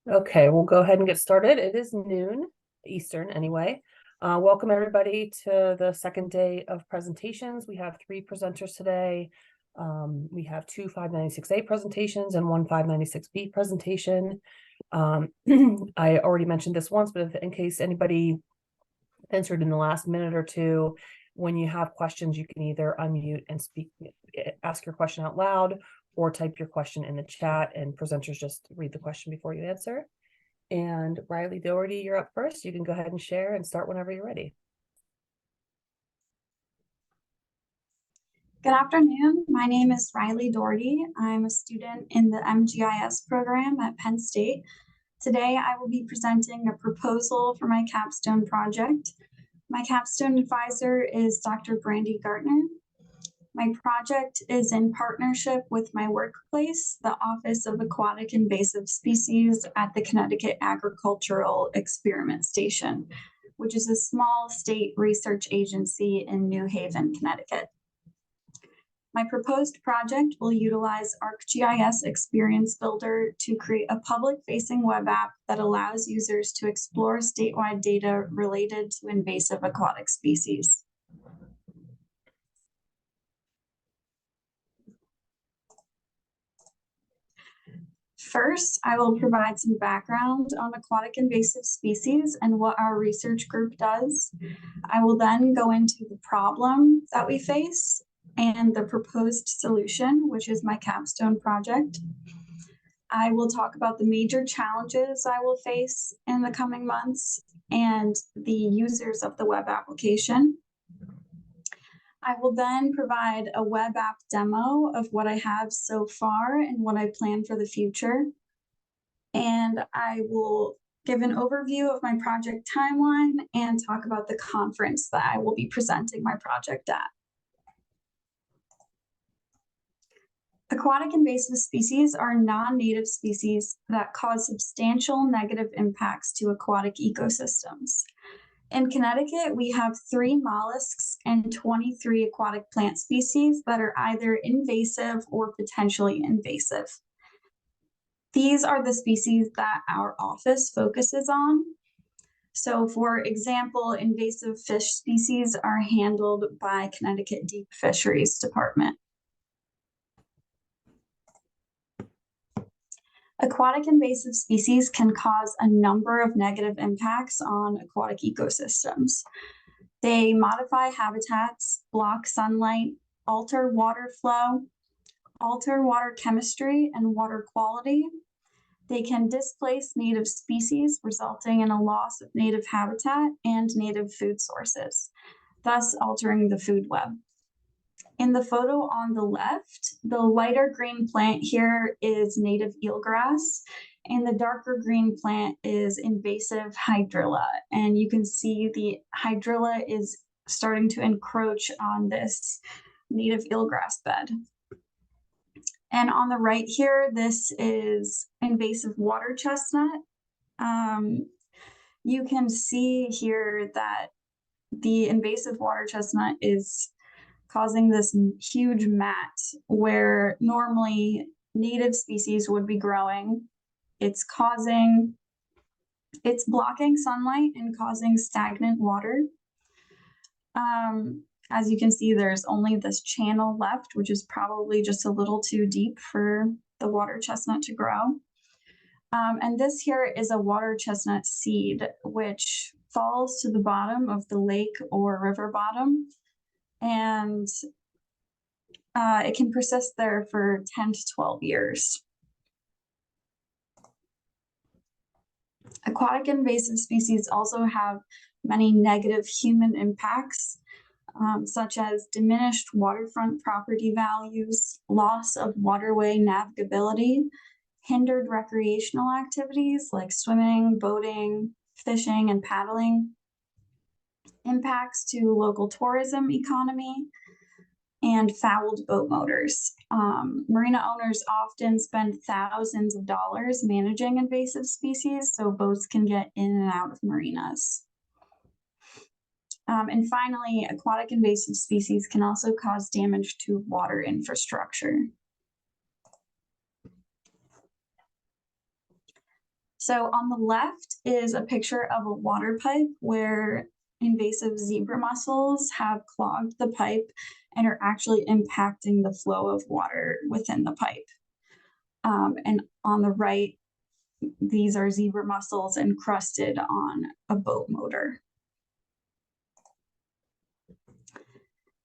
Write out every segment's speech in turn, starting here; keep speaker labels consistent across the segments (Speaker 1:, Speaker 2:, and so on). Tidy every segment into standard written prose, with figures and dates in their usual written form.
Speaker 1: Okay, we'll go ahead and get started. It is noon Eastern anyway. Welcome everybody to the second day of presentations. We have 3 presenters today. We have 2 596A presentations and 1 596B presentation. I already mentioned this once, but in case anybody answered in the last minute or two, when you have questions, you can either unmute and ask your question out loud, or type your question in the chat and presenters just read the question before you answer. And Riley Doherty, you're up first. You can go ahead and share and start whenever you're ready.
Speaker 2: Good afternoon. My name is Riley Doherty. I'm a student in the MGIS program at Penn State. Today, I will be presenting a proposal for my capstone project. My capstone advisor is Dr. Brandy Gartner. My project is in partnership with my workplace, the Office of Aquatic Invasive Species at the Connecticut Agricultural Experiment Station, which is a small state research agency in New Haven, Connecticut. My proposed project will utilize ArcGIS Experience Builder to create a public-facing web app that allows users to explore statewide data related to invasive aquatic species. First, I will provide some background on aquatic invasive species and what our research group does. I will then go into the problem that we face and the proposed solution, which is my capstone project. I will talk about the major challenges I will face in the coming months and the users of the web application. I will then provide a web app demo of what I have so far and what I plan for the future. And I will give an overview of my project timeline and talk about the conference that I will be presenting my project at. Aquatic invasive species are non-native species that cause substantial negative impacts to aquatic ecosystems. In Connecticut, we have 3 mollusks and 23 aquatic plant species that are either invasive or potentially invasive. These are the species that our office focuses on. So, for example, invasive fish species are handled by Connecticut Deep Fisheries Department. Aquatic invasive species can cause a number of negative impacts on aquatic ecosystems. They modify habitats, block sunlight, alter water flow, alter water chemistry and water quality. They can displace native species, resulting in a loss of native habitat and native food sources, thus altering the food web. In the photo on the left, the lighter green plant here is native eelgrass, and the darker green plant is invasive hydrilla. And you can see the hydrilla is starting to encroach on this native eelgrass bed. And on the right here, this is invasive water chestnut. You can see here that the invasive water chestnut is causing this huge mat where normally native species would be growing. It's blocking sunlight and causing stagnant water. As you can see, there's only this channel left, which is probably just a little too deep for the water chestnut to grow. And this here is a water chestnut seed, which falls to the bottom of the lake or river bottom. And it can persist there for 10 to 12 years. Aquatic invasive species also have many negative human impacts, such as diminished waterfront property values, loss of waterway navigability, hindered recreational activities like swimming, boating, fishing, and paddling, impacts to local tourism economy, and fouled boat motors. Marina owners often spend thousands of dollars managing invasive species, so boats can get in and out of marinas. And finally, aquatic invasive species can also cause damage to water infrastructure. So on the left is a picture of a water pipe where invasive zebra mussels have clogged the pipe and are actually impacting the flow of water within the pipe. And on the right, these are zebra mussels encrusted on a boat motor.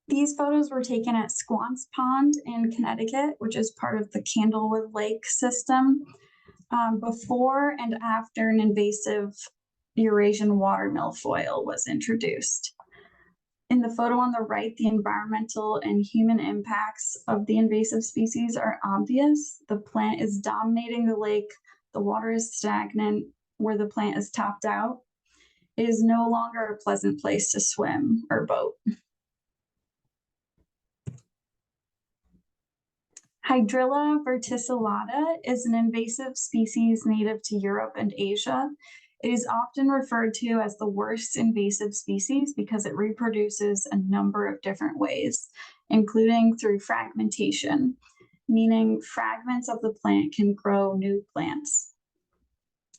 Speaker 2: These photos were taken at Squance Pond in Connecticut, which is part of the Candlewood Lake system, before and after an invasive Eurasian water milfoil was introduced. In the photo on the right, the environmental and human impacts of the invasive species are obvious. The plant is dominating the lake. The water is stagnant where the plant is topped out. It is no longer a pleasant place to swim or boat. Hydrilla verticillata is an invasive species native to Europe and Asia. It is often referred to as the worst invasive species because it reproduces a number of different ways, including through fragmentation, meaning fragments of the plant can grow new plants.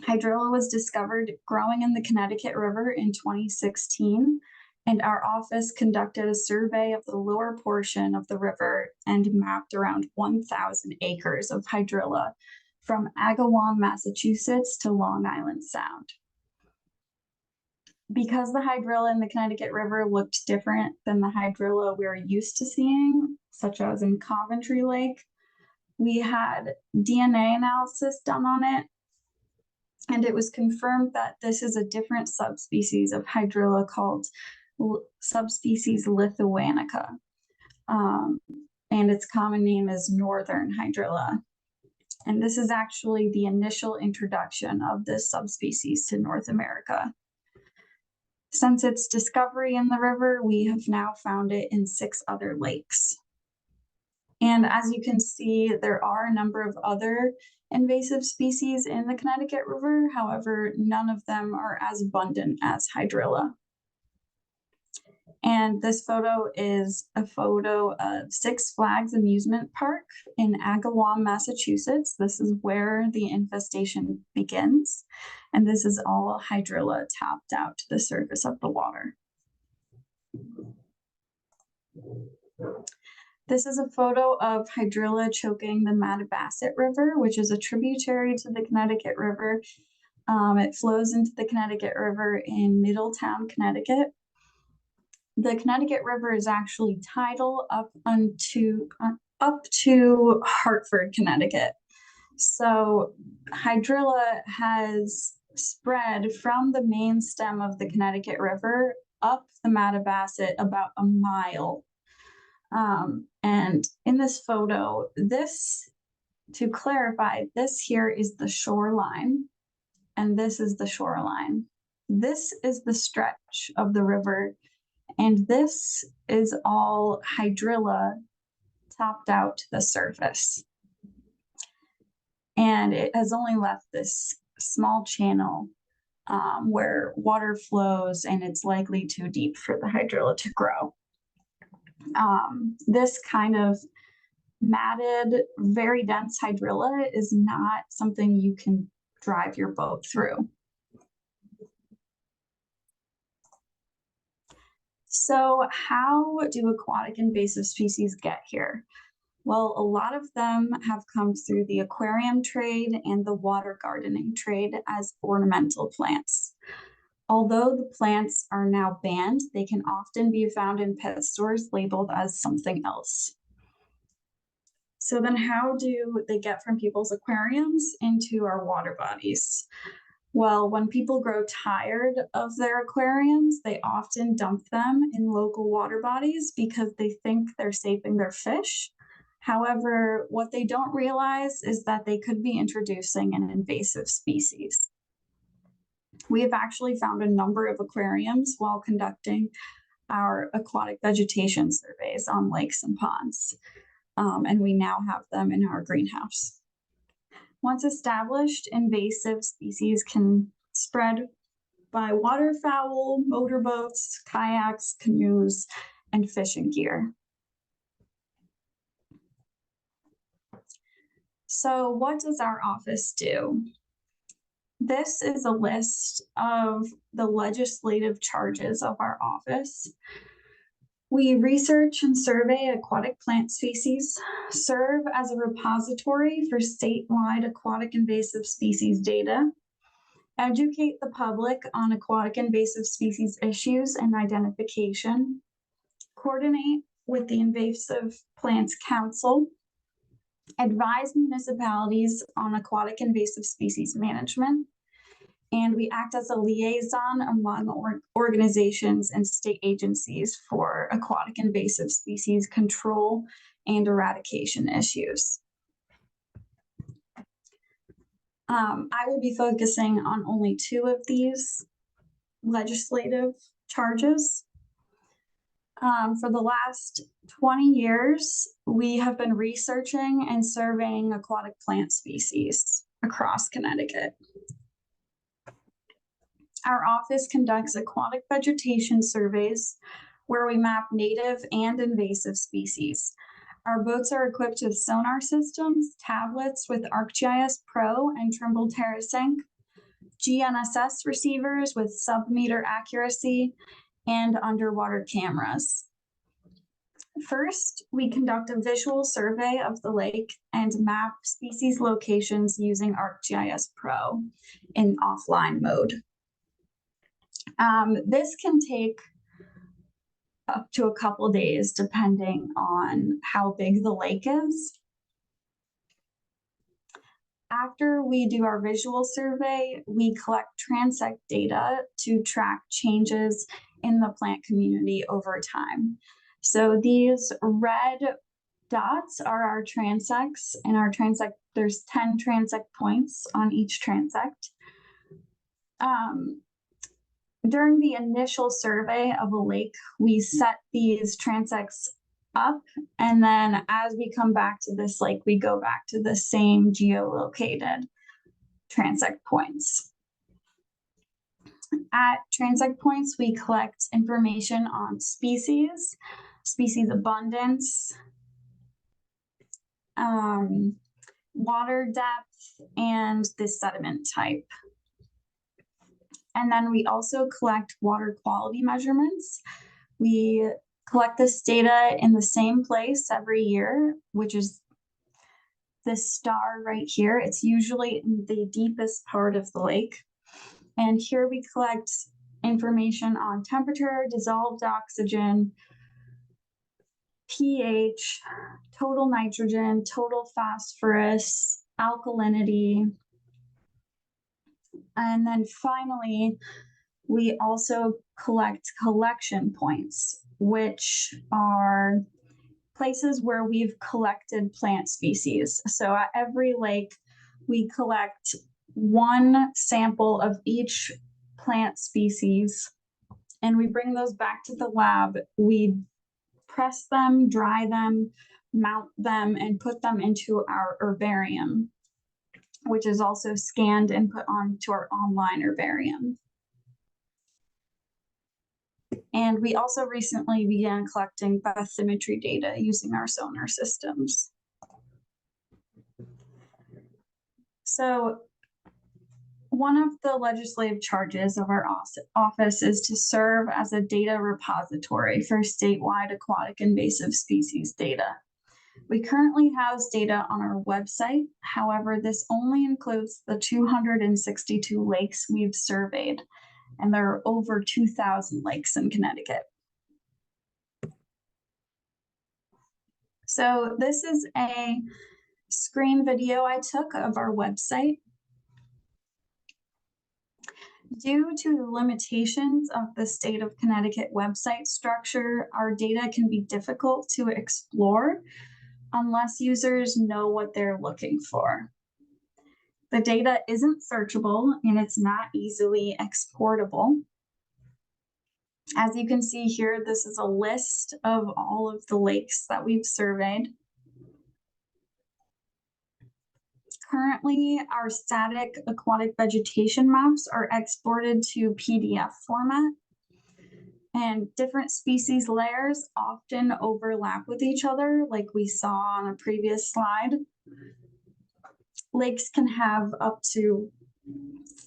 Speaker 2: Hydrilla was discovered growing in the Connecticut River in 2016, and our office conducted a survey of the lower portion of the river and mapped around 1,000 acres of hydrilla from Agawam, Massachusetts to Long Island Sound. Because the hydrilla in the Connecticut River looked different than the hydrilla we're used to seeing, such as in Coventry Lake, we had DNA analysis done on it, and it was confirmed that this is a different subspecies of hydrilla called subspecies lithuanica, and its common name is northern hydrilla. And this is actually the initial introduction of this subspecies to North America. Since its discovery in the river, we have now found it in 6 other lakes. And as you can see, there are a number of other invasive species in the Connecticut River. However, none of them are as abundant as hydrilla. And this photo is a photo of Six Flags Amusement Park in Agawam, Massachusetts. This is where the infestation begins. And this is all hydrilla topped out to the surface of the water. This is a photo of hydrilla choking the Mattabesett River, which is a tributary to the Connecticut River. It flows into the Connecticut River in Middletown, Connecticut. The Connecticut River is actually tidal up to Hartford, Connecticut. So hydrilla has spread from the main stem of the Connecticut River up the Mattabesett about a mile. And in this photo, to clarify, this here is the shoreline, and this is the shoreline. This is the stretch of the river, and this is all hydrilla topped out to the surface. And it has only left this small channel where water flows, and it's likely too deep for the hydrilla to grow. This kind of matted, very dense hydrilla is not something you can drive your boat through. So how do aquatic invasive species get here? Well, a lot of them have come through the aquarium trade and the water gardening trade as ornamental plants. Although the plants are now banned, they can often be found in pet stores labeled as something else. So then how do they get from people's aquariums into our water bodies? Well, when people grow tired of their aquariums, they often dump them in local water bodies because they think they're saving their fish. However, what they don't realize is that they could be introducing an invasive species. We have actually found a number of aquariums while conducting our aquatic vegetation surveys on lakes and ponds, and we now have them in our greenhouse. Once established, invasive species can spread by waterfowl, motorboats, kayaks, canoes, and fishing gear. So what does our office do? This is a list of the legislative charges of our office. We research and survey aquatic plant species, serve as a repository for statewide aquatic invasive species data, educate the public on aquatic invasive species issues and identification, coordinate with the Invasive Plants Council, advise municipalities on aquatic invasive species management, and we act as a liaison among organizations and state agencies for aquatic invasive species control and eradication issues. I will be focusing on only 2 of these legislative charges. For the last 20 years, we have been researching and surveying aquatic plant species across Connecticut. Our office conducts aquatic vegetation surveys where we map native and invasive species. Our boats are equipped with sonar systems, tablets with ArcGIS Pro and Trimble TerraSync, GNSS receivers with sub-meter accuracy, and underwater cameras. First, we conduct a visual survey of the lake and map species locations using ArcGIS Pro in offline mode. This can take up to a couple days depending on how big the lake is. After we do our visual survey, we collect transect data to track changes in the plant community over time. So these red dots are our transects, and our transect, there's 10 transect points on each transect. During the initial survey of a lake, we set these transects up, and then as we come back to this lake, we go back to the same geolocated transect points. At transect points, we collect information on species abundance, water depth, and the sediment type. And then we also collect water quality measurements. We collect this data in the same place every year, which is this star right here. It's usually in the deepest part of the lake. And here we collect information on temperature, dissolved oxygen, pH, total nitrogen, total phosphorus, alkalinity. And then finally, we also collect collection points, which are places where we've collected plant species. So at every lake, we collect 1 sample of each plant species, and we bring those back to the lab. We press them, dry them, mount them, and put them into our herbarium, which is also scanned and put onto our online herbarium. And we also recently began collecting bathymetry data using our sonar systems. So one of the legislative charges of our office is to serve as a data repository for statewide aquatic invasive species data. We currently house data on our website. However, this only includes the 262 lakes we've surveyed, and there are over 2,000 lakes in Connecticut. So this is a screen video I took of our website. Due to the limitations of the state of Connecticut website structure, our data can be difficult to explore unless users know what they're looking for. The data isn't searchable and it's not easily exportable. As you can see here, this is a list of all of the lakes that we've surveyed. Currently, our static aquatic vegetation maps are exported to PDF format, and different species layers often overlap with each other, like we saw on a previous slide. Lakes can have up to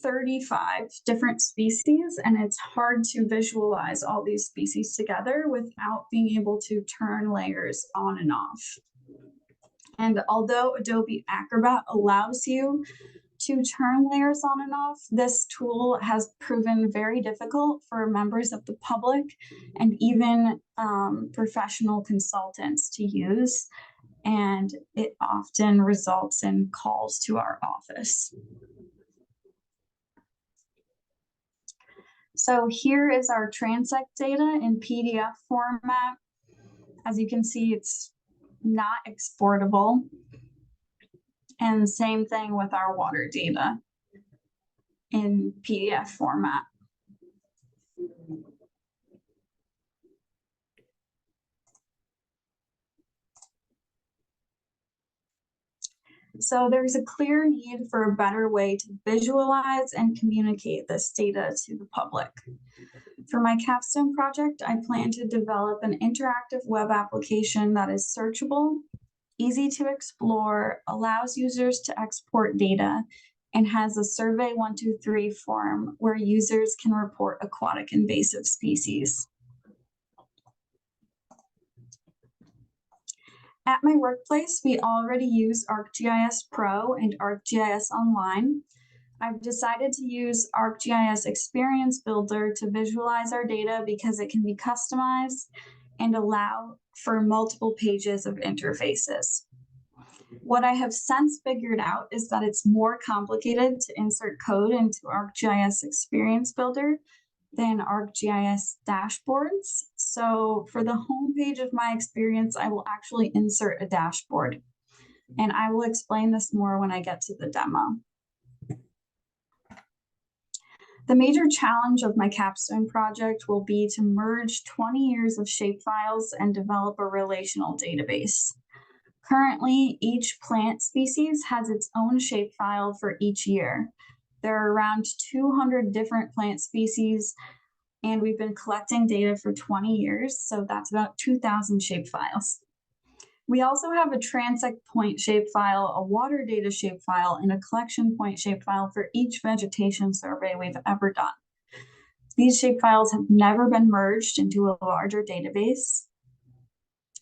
Speaker 2: 35 different species, and it's hard to visualize all these species together without being able to turn layers on and off. And although Adobe Acrobat allows you to turn layers on and off, this tool has proven very difficult for members of the public and even professional consultants to use, and it often results in calls to our office. So here is our transect data in PDF format. As you can see, it's not exportable. And same thing with our water data in PDF format. So there's a clear need for a better way to visualize and communicate this data to the public. For my capstone project, I plan to develop an interactive web application that is searchable, easy to explore, allows users to export data, and has a Survey 123 form where users can report aquatic invasive species. At my workplace, we already use ArcGIS Pro and ArcGIS Online. I've decided to use ArcGIS Experience Builder to visualize our data because it can be customized and allow for multiple pages of interfaces. What I have since figured out is that it's more complicated to insert code into ArcGIS Experience Builder than ArcGIS dashboards. So for the home page of my experience, I will actually insert a dashboard. And I will explain this more when I get to the demo. The major challenge of my capstone project will be to merge 20 years of shapefiles and develop a relational database. Currently, each plant species has its own shapefile for each year. There are around 200 different plant species, and we've been collecting data for 20 years, so that's about 2,000 shapefiles. We also have a transect point shapefile, a water data shapefile, and a collection point shapefile for each vegetation survey we've ever done. These shapefiles have never been merged into a larger database,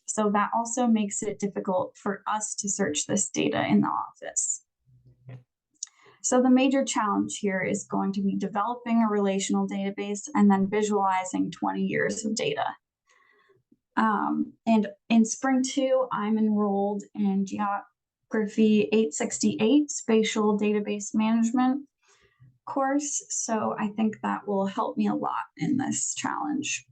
Speaker 2: so that also makes it difficult for us to search this data in the office. So the major challenge here is going to be developing a relational database and then visualizing 20 years of data. And in Spring 2, I'm enrolled in Geography 868 Spatial Database Management course. So I think that will help me a lot in this challenge.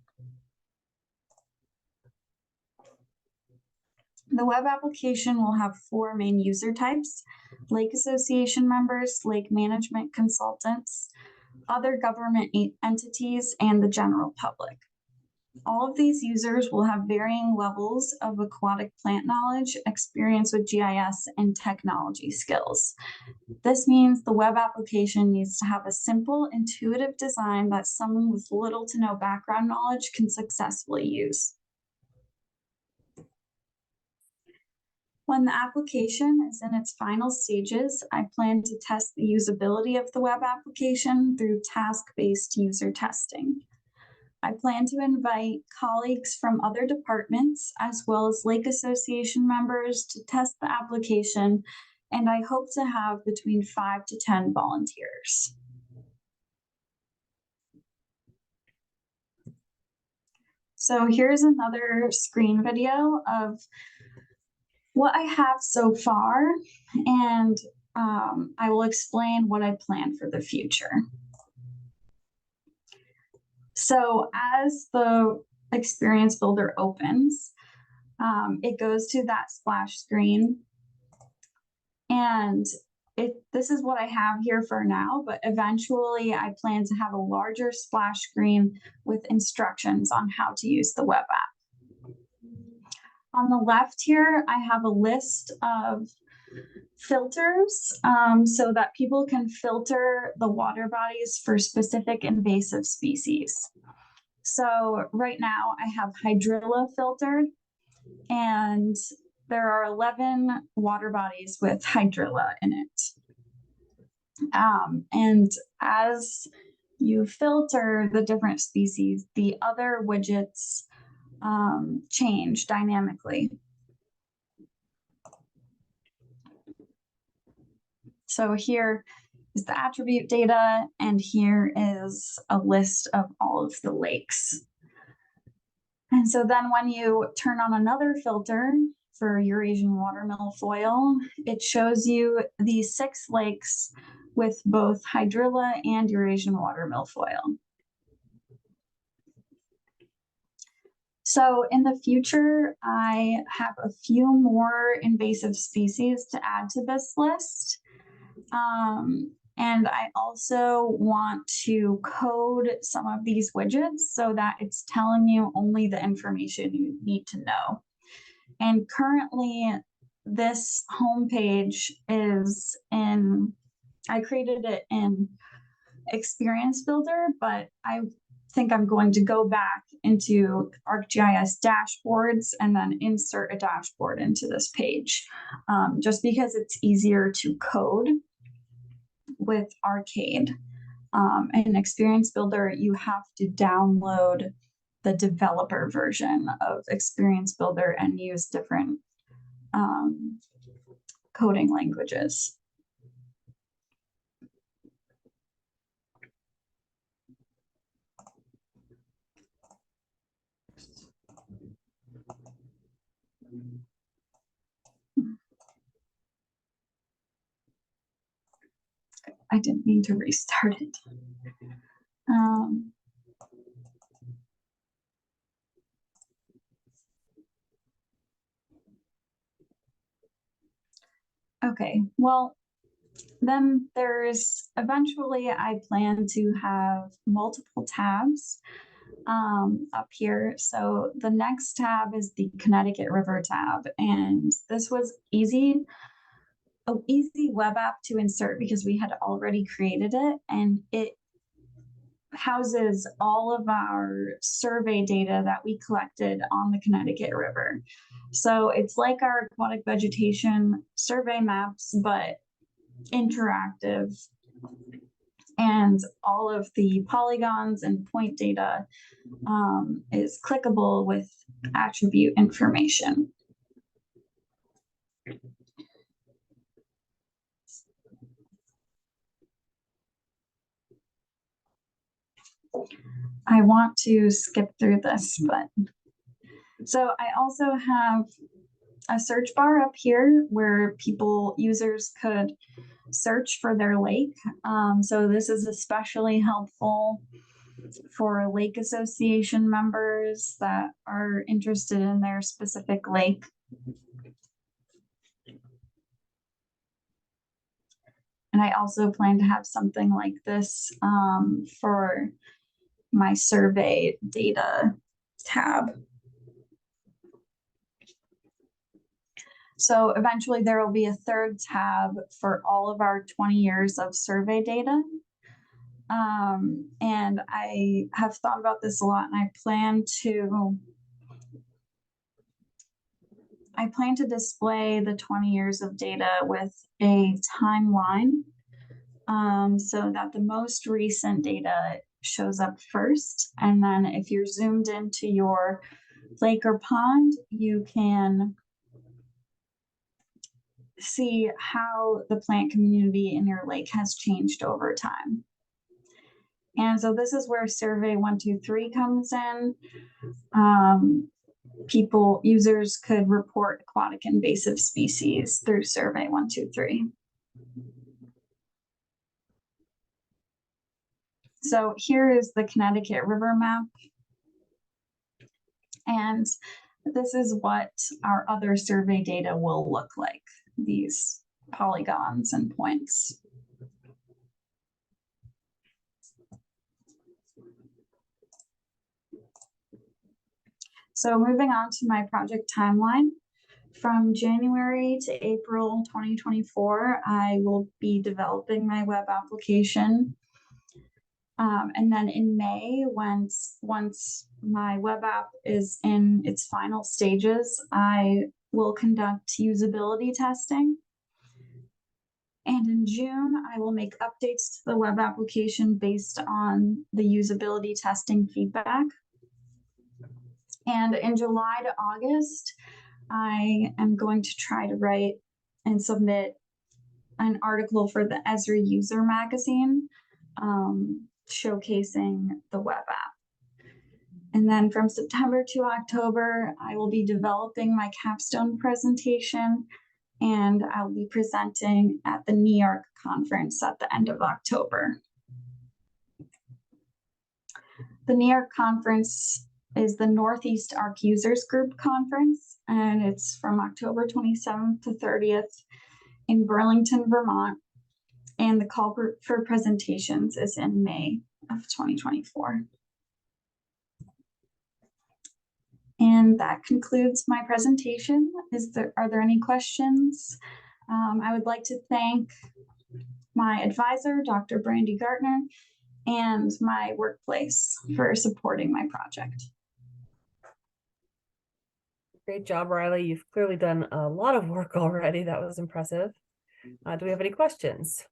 Speaker 2: The web application will have 4 main user types: lake association members, lake management consultants, other government entities, and the general public. All of these users will have varying levels of aquatic plant knowledge, experience with GIS, and technology skills. This means the web application needs to have a simple, intuitive design that someone with little to no background knowledge can successfully use. When the application is in its final stages, I plan to test the usability of the web application through task-based user testing. I plan to invite colleagues from other departments, as well as lake association members, to test the application, and I hope to have between 5 to 10 volunteers. So here's another screen video of what I have so far, and I will explain what I plan for the future. So as the Experience Builder opens, it goes to that splash screen, and this is what I have here for now, but eventually I plan to have a larger splash screen with instructions on how to use the web app. On the left here, I have a list of filters so that people can filter the water bodies for specific invasive species. So right now I have hydrilla filtered, and there are 11 water bodies with hydrilla in it. And as you filter the different species, the other widgets change dynamically. So here is the attribute data, and here is a list of all of the lakes. And so then when you turn on another filter for Eurasian water milfoil, it shows you these 6 lakes with both hydrilla and Eurasian water milfoil. So in the future, I have a few more invasive species to add to this list. And I also want to code some of these widgets so that it's telling you only the information you need to know. And currently, this homepage is I created it in Experience Builder, but I think I'm going to go back into ArcGIS dashboards and then insert a dashboard into this page, just because it's easier to code with Arcade. In Experience Builder, you have to download the developer version of Experience Builder and use different coding languages. I didn't mean to restart it. Okay, well, then there's eventually I plan to have multiple tabs up here. So the next tab is the Connecticut River tab, and this was an easy web app to insert because we had already created it, and it houses all of our survey data that we collected on the Connecticut River. So it's like our aquatic vegetation survey maps, but interactive. And all of the polygons and point data is clickable with attribute information. I want to skip through this, but so I also have a search bar up here where users could search for their lake. So this is especially helpful for lake association members that are interested in their specific lake. And I also plan to have something like this for my survey data tab. So eventually there will be a third tab for all of our 20 years of survey data. And I have thought about this a lot, and I plan to display the 20 years of data with a timeline, so that the most recent data shows up first. And then if you're zoomed into your lake or pond, you can see how the plant community in your lake has changed over time. And so this is where Survey 123 comes in. Users could report aquatic invasive species through Survey 123. So here is the Connecticut River map. And this is what our other survey data will look like, these polygons and points. So moving on to my project timeline, from January to April 2024, I will be developing my web application. And then in May, once my web app is in its final stages, I will conduct usability testing. And in June, I will make updates to the web application based on the usability testing feedback. And in July to August, I am going to try to write and submit an article for the Esri User magazine, showcasing the web app. And then from September to October, I will be developing my capstone presentation, and I'll be presenting at the New York conference at the end of October. The New York conference is the Northeast ARC Users Group Conference, and it's from October 27th to 30th in Burlington, Vermont. And the call for presentations is in May of 2024. And that concludes my presentation. Are there any questions? I would like to thank my advisor, Dr. Brandy Gartner, and my workplace for supporting my project.
Speaker 1: Great job, Riley. You've clearly done a lot of work already. That was impressive. Do we have any questions?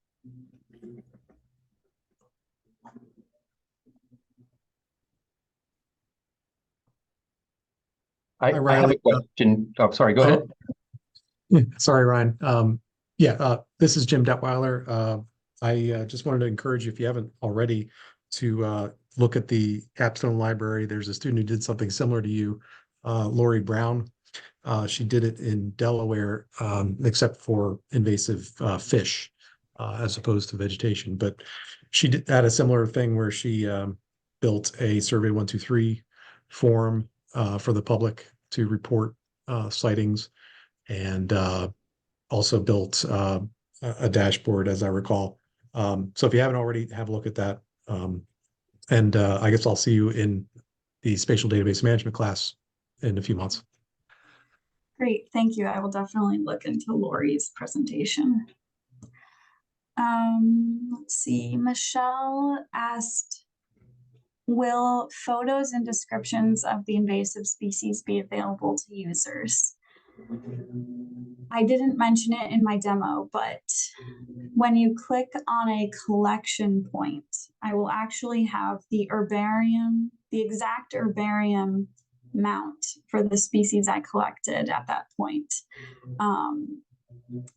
Speaker 3: I have a question. Oh, sorry, go ahead.
Speaker 4: Sorry, Ryan. This is Jim Detweiler. I just wanted to encourage you, if you haven't already, to look at the capstone library. There's a student who did something similar to you, Lori Brown. She did it in Delaware, except for invasive fish as opposed to vegetation. But she had a similar thing where she built a Survey 123 form for the public to report sightings, and also built a dashboard, as I recall. So if you haven't already, have a look at that. And I guess I'll see you in the spatial database management class in a few months.
Speaker 2: Great, thank you. I will definitely look into Lori's presentation. Let's see, Michelle asked, will photos and descriptions of the invasive species be available to users? I didn't mention it in my demo, but when you click on a collection point, I will actually have the herbarium, the exact herbarium mount for the species I collected at that point.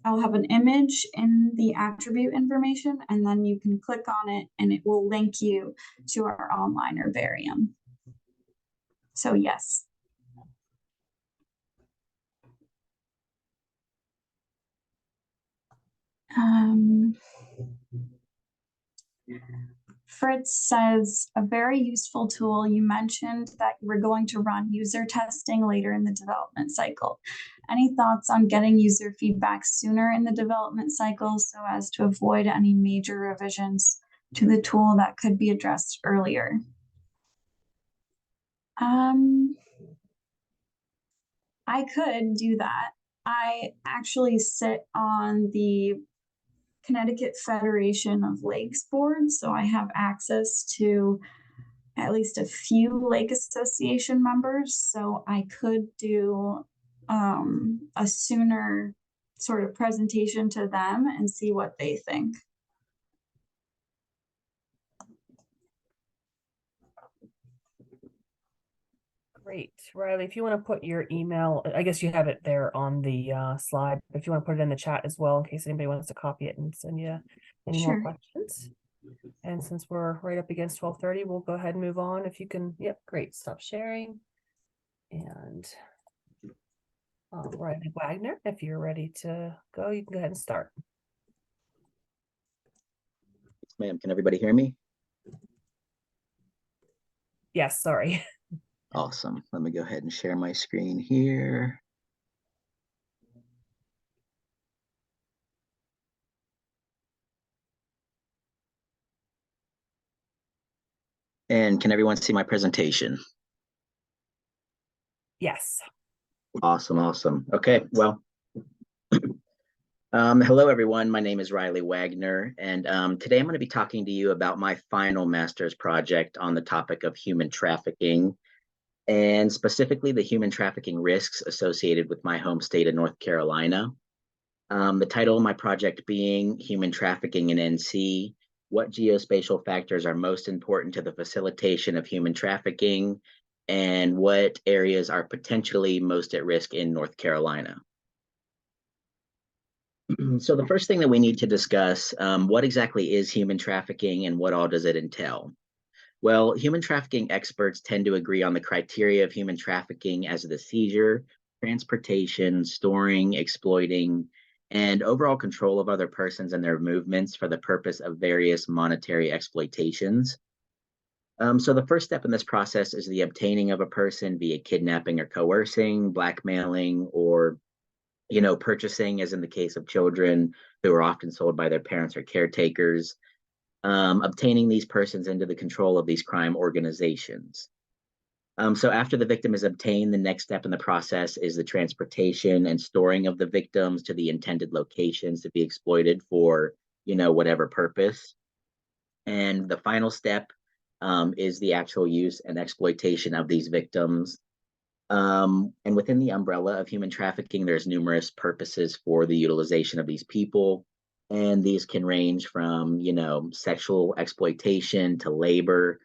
Speaker 2: I'll have an image in the attribute information, and then you can click on it and it will link you to our online herbarium. So yes. Fritz says, a very useful tool. You mentioned that you were going to run user testing later in the development cycle. Any thoughts on getting user feedback sooner in the development cycle so as to avoid any major revisions to the tool that could be addressed earlier? I could do that. I actually sit on the Connecticut Federation of Lakes board, so I have access to at least a few lake association members, so I could do a sooner sort of presentation to them and see what they think.
Speaker 1: Great. Riley, if you want to put your email, I guess you have it there on the slide, but if you want to put it in the chat as well, in case anybody wants to copy it and send you any more questions. And since we're right up against 12:30, we'll go ahead and move on. If you can, yep, great. Stop sharing. And Riley Wagner, if you're ready to go, you can go ahead and start.
Speaker 5: Yes, ma'am. Can everybody hear me?
Speaker 1: Yes, sorry.
Speaker 5: Awesome. Let me go ahead and share my screen here. And can everyone see my presentation?
Speaker 1: Yes.
Speaker 5: Awesome, awesome. Okay, well, hello everyone. My name is Riley Wagner, and today I'm going to be talking to you about my final master's project on the topic of human trafficking, and specifically the human trafficking risks associated with my home state of North Carolina. The title of my project being Human Trafficking in NC, what geospatial factors are most important to the facilitation of human trafficking, and what areas are potentially most at risk in North Carolina. So the first thing that we need to discuss, what exactly is human trafficking and what all does it entail? Well, human trafficking experts tend to agree on the criteria of human trafficking as the seizure, transportation, storing, exploiting, and overall control of other persons and their movements for the purpose of various monetary exploitations. So the first step in this process is the obtaining of a person via kidnapping or coercing, blackmailing, or purchasing, as in the case of children who are often sold by their parents or caretakers, obtaining these persons into the control of these crime organizations. So after the victim is obtained, the next step in the process is the transportation and storing of the victims to the intended locations to be exploited for, whatever purpose. And the final step is the actual use and exploitation of these victims. And within the umbrella of human trafficking, there's numerous purposes for the utilization of these people. And these can range from, sexual exploitation to labor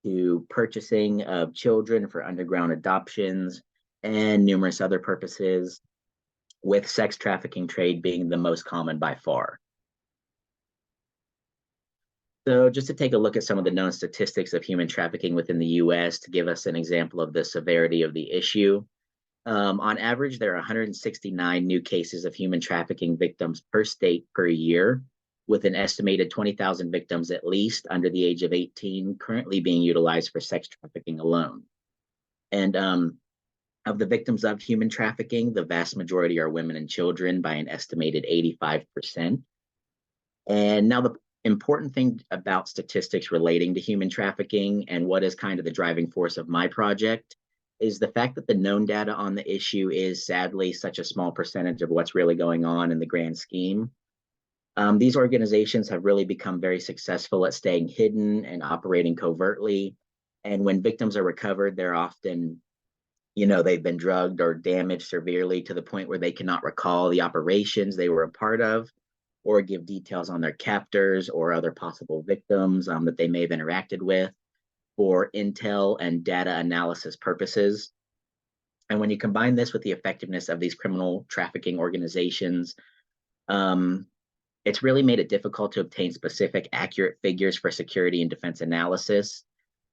Speaker 5: to purchasing of children for underground adoptions and numerous other purposes, with sex trafficking trade being the most common by far. So just to take a look at some of the known statistics of human trafficking within the US to give us an example of the severity of the issue. On average, there are 169 new cases of human trafficking victims per state per year, with an estimated 20,000 victims at least under the age of 18 currently being utilized for sex trafficking alone. And of the victims of human trafficking, the vast majority are women and children by an estimated 85%. And now the important thing about statistics relating to human trafficking and what is kind of the driving force of my project is the fact that the known data on the issue is sadly such a small percentage of what's really going on in the grand scheme. These organizations have really become very successful at staying hidden and operating covertly. And when victims are recovered, they're often, they've been drugged or damaged severely to the point where they cannot recall the operations they were a part of, or give details on their captors or other possible victims that they may have interacted with for intel and data analysis purposes. And when you combine this with the effectiveness of these criminal trafficking organizations, it's really made it difficult to obtain specific, accurate figures for security and defense analysis.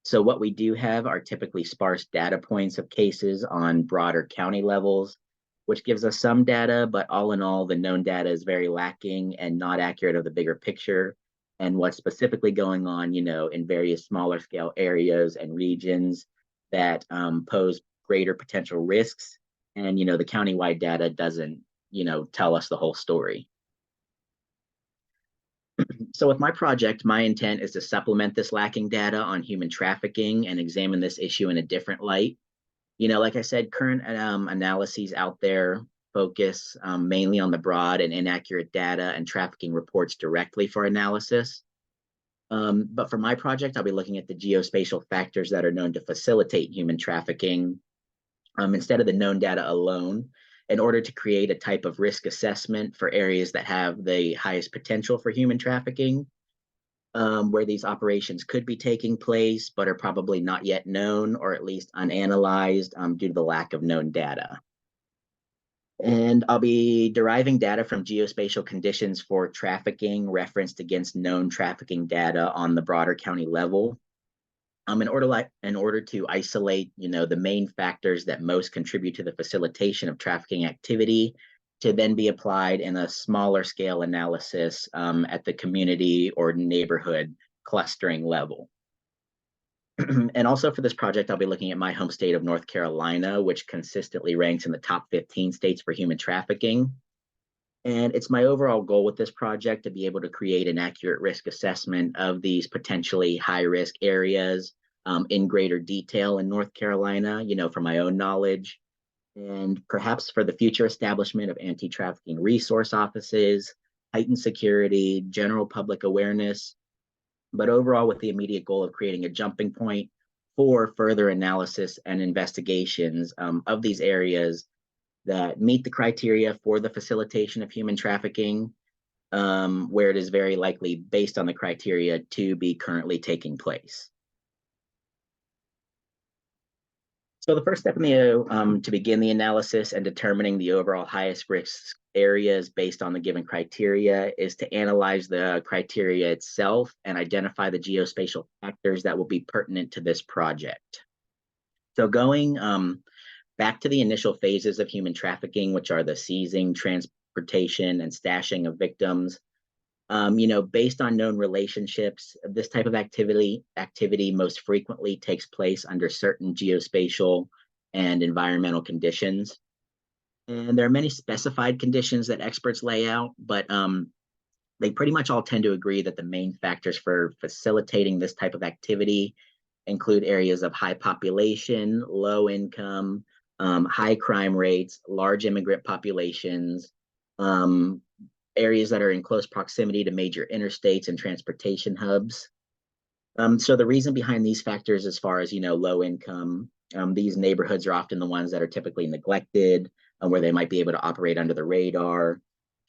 Speaker 5: So what we do have are typically sparse data points of cases on broader county levels, which gives us some data, but all in all, the known data is very lacking and not accurate of the bigger picture and what's specifically going on, in various smaller scale areas and regions that pose greater potential risks. And, the countywide data doesn't, tell us the whole story. So with my project, my intent is to supplement this lacking data on human trafficking and examine this issue in a different light. Like I said, current analyses out there focus mainly on the broad and inaccurate data and trafficking reports directly for analysis. But for my project, I'll be looking at the geospatial factors that are known to facilitate human trafficking instead of the known data alone, in order to create a type of risk assessment for areas that have the highest potential for human trafficking, where these operations could be taking place, but are probably not yet known or at least unanalyzed due to the lack of known data. And I'll be deriving data from geospatial conditions for trafficking referenced against known trafficking data on the broader county level. In order to isolate, the main factors that most contribute to the facilitation of trafficking activity, to then be applied in a smaller scale analysis at the community or neighborhood clustering level. And also for this project, I'll be looking at my home state of North Carolina, which consistently ranks in the top 15 states for human trafficking. And it's my overall goal with this project to be able to create an accurate risk assessment of these potentially high risk areas in greater detail in North Carolina, from my own knowledge, and perhaps for the future establishment of anti-trafficking resource offices, heightened security, general public awareness, but overall with the immediate goal of creating a jumping point for further analysis and investigations of these areas that meet the criteria for the facilitation of human trafficking, where it is very likely based on the criteria to be currently taking place. So the first step in the to begin the analysis and determining the overall highest risk areas based on the given criteria is to analyze the criteria itself and identify the geospatial factors that will be pertinent to this project. So going back to the initial phases of human trafficking, which are the seizing, transportation, and stashing of victims, based on known relationships, this type of activity most frequently takes place under certain geospatial and environmental conditions. And there are many specified conditions that experts lay out, but they pretty much all tend to agree that the main factors for facilitating this type of activity include areas of high population, low income, high crime rates, large immigrant populations, areas that are in close proximity to major interstates and transportation hubs. So the reason behind these factors, as far as, low income, these neighborhoods are often the ones that are typically neglected, where they might be able to operate under the radar.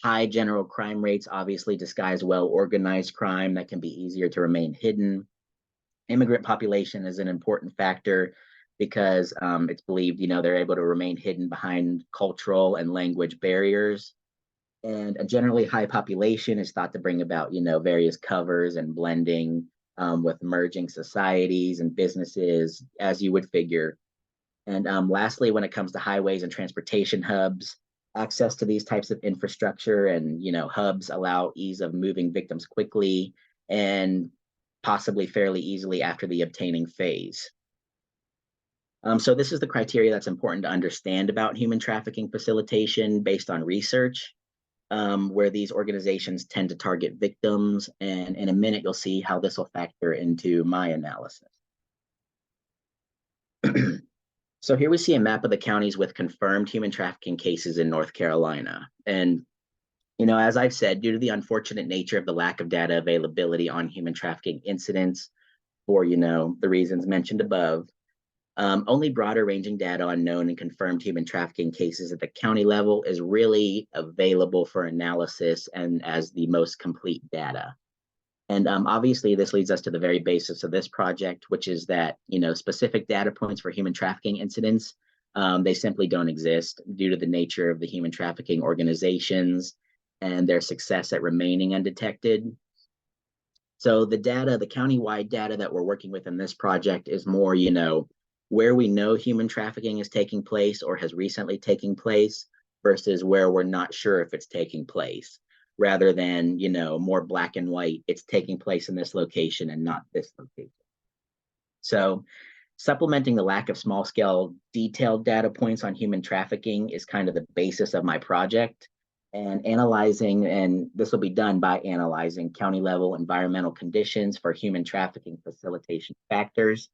Speaker 5: High general crime rates obviously disguise well-organized crime that can be easier to remain hidden. Immigrant population is an important factor because it's believed, they're able to remain hidden behind cultural and language barriers. And a generally high population is thought to bring about, various covers and blending with emerging societies and businesses, as you would figure. And lastly, when it comes to highways and transportation hubs, access to these types of infrastructure and, hubs allow ease of moving victims quickly and possibly fairly easily after the obtaining phase. So this is the criteria that's important to understand about human trafficking facilitation based on research. Where these organizations tend to target victims. And in a minute, you'll see how this will factor into my analysis. So here we see a map of the counties with confirmed human trafficking cases in North Carolina. And, as I've said, due to the unfortunate nature of the lack of data availability on human trafficking incidents for, the reasons mentioned above, only broader ranging data on known and confirmed human trafficking cases at the county level is really available for analysis and as the most complete data. And obviously this leads us to the very basis of this project, which is that, specific data points for human trafficking incidents, they simply don't exist due to the nature of the human trafficking organizations and their success at remaining undetected. So the data, the countywide data that we're working with in this project is more, where we know human trafficking is taking place or has recently taken place versus where we're not sure if it's taking place, rather than, more black and white, it's taking place in this location and not this location. So supplementing the lack of small scale detailed data points on human trafficking is kind of the basis of my project, and analyzing, and this will be done by analyzing county level environmental conditions for human trafficking facilitation factors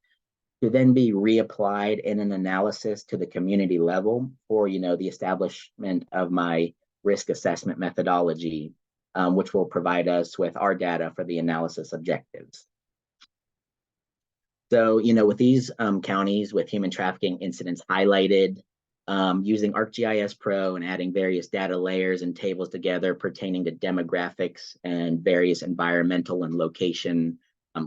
Speaker 5: to then be reapplied in an analysis to the community level for, the establishment of my risk assessment methodology, which will provide us with our data for the analysis objectives. So, with these counties with human trafficking incidents highlighted, using ArcGIS Pro and adding various data layers and tables together pertaining to demographics and various environmental and location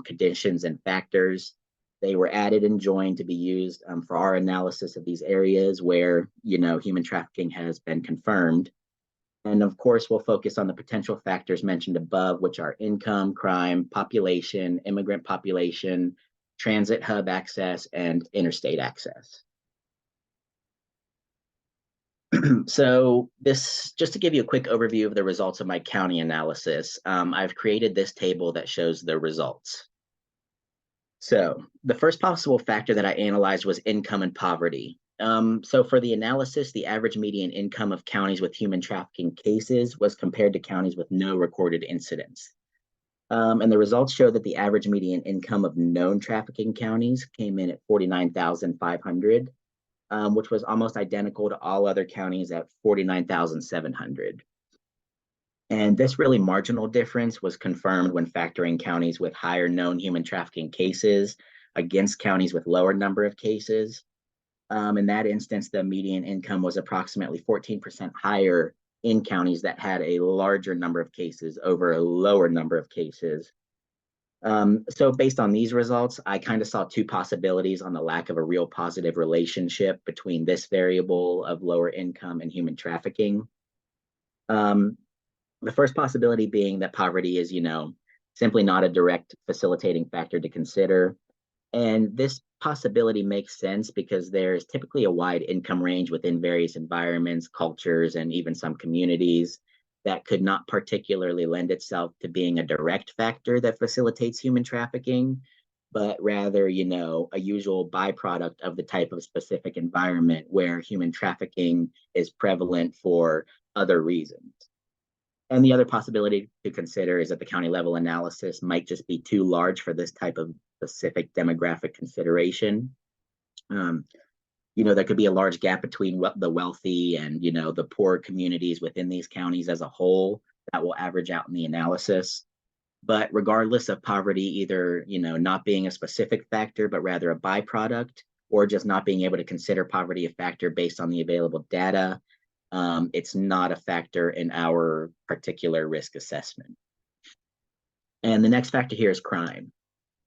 Speaker 5: conditions and factors, they were added and joined to be used for our analysis of these areas where, human trafficking has been confirmed. And of course, we'll focus on the potential factors mentioned above, which are income, crime, population, immigrant population, transit hub access, and interstate access. So this, just to give you a quick overview of the results of my county analysis, I've created this table that shows the results. So the first possible factor that I analyzed was income and poverty. So for the analysis, the average median income of counties with human trafficking cases was compared to counties with no recorded incidents. And the results show that the average median income of known trafficking counties came in at $49,500, which was almost identical to all other counties at $49,700. And this really marginal difference was confirmed when factoring counties with higher known human trafficking cases against counties with lower number of cases. In that instance, the median income was approximately 14% higher in counties that had a larger number of cases over a lower number of cases. So based on these results, I kind of saw two possibilities on the lack of a real positive relationship between this variable of lower income and human trafficking. The first possibility being that poverty is, simply not a direct facilitating factor to consider. And this possibility makes sense because there's typically a wide income range within various environments, cultures, and even some communities that could not particularly lend itself to being a direct factor that facilitates human trafficking, but rather, a usual byproduct of the type of specific environment where human trafficking is prevalent for other reasons. And the other possibility to consider is that the county level analysis might just be too large for this type of specific demographic consideration. There could be a large gap between the wealthy and, the poor communities within these counties as a whole that will average out in the analysis. But regardless of poverty, either, not being a specific factor, but rather a byproduct, or just not being able to consider poverty a factor based on the available data, it's not a factor in our particular risk assessment. And the next factor here is crime.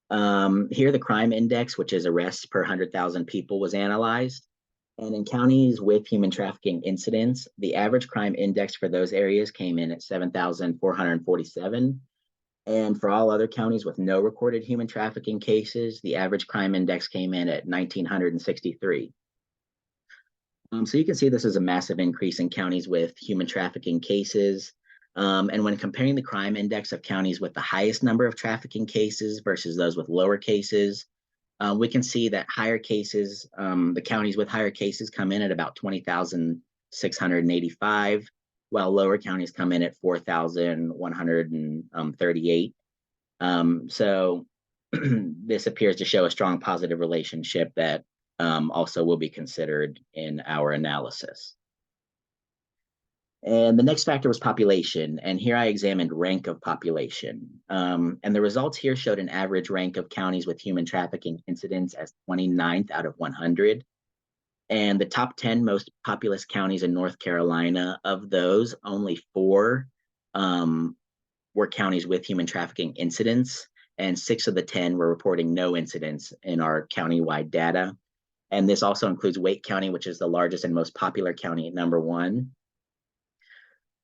Speaker 5: Here, the crime index, which is arrests per 100,000 people, was analyzed. And in counties with human trafficking incidents, the average crime index for those areas came in at 7,447. And for all other counties with no recorded human trafficking cases, the average crime index came in at 1,963. So you can see this is a massive increase in counties with human trafficking cases. And when comparing the crime index of counties with the highest number of trafficking cases versus those with lower cases, we can see that higher cases, the counties with higher cases come in at about 20,685, while lower counties come in at 4,138. So this appears to show a strong positive relationship that also will be considered in our analysis. And the next factor was population. And here I examined rank of population. And the results here showed an average rank of counties with human trafficking incidents as 29th out of 100. And the top 10 most populous counties in North Carolina, of those, only 4 were counties with human trafficking incidents. And 6 of the 10 were reporting no incidents in our countywide data. And this also includes Wake County, which is the largest and most popular county at number 1.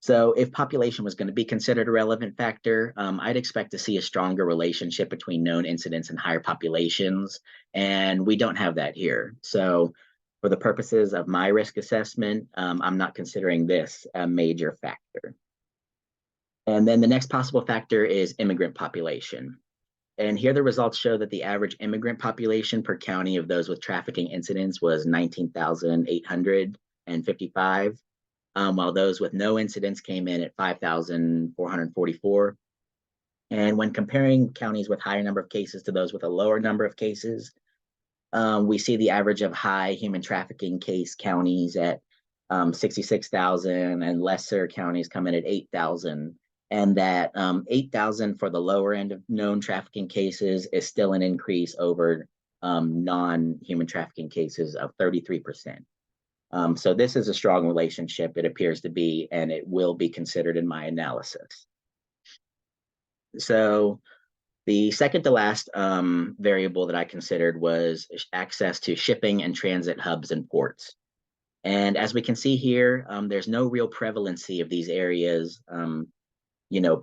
Speaker 5: So if population was going to be considered a relevant factor, I'd expect to see a stronger relationship between known incidents and higher populations, and we don't have that here. So for the purposes of my risk assessment, I'm not considering this a major factor. And then the next possible factor is immigrant population. And here the results show that the average immigrant population per county of those with trafficking incidents was 19,855. While those with no incidents came in at 5,444. And when comparing counties with higher number of cases to those with a lower number of cases, we see the average of high human trafficking case counties at 66,000 and lesser counties come in at 8,000. And that 8,000 for the lower end of known trafficking cases is still an increase over non-human trafficking cases of 33%. So this is a strong relationship, it appears to be, and it will be considered in my analysis. So the second to last variable that I considered was access to shipping and transit hubs and ports. And as we can see here, there's no real prevalency of these areas,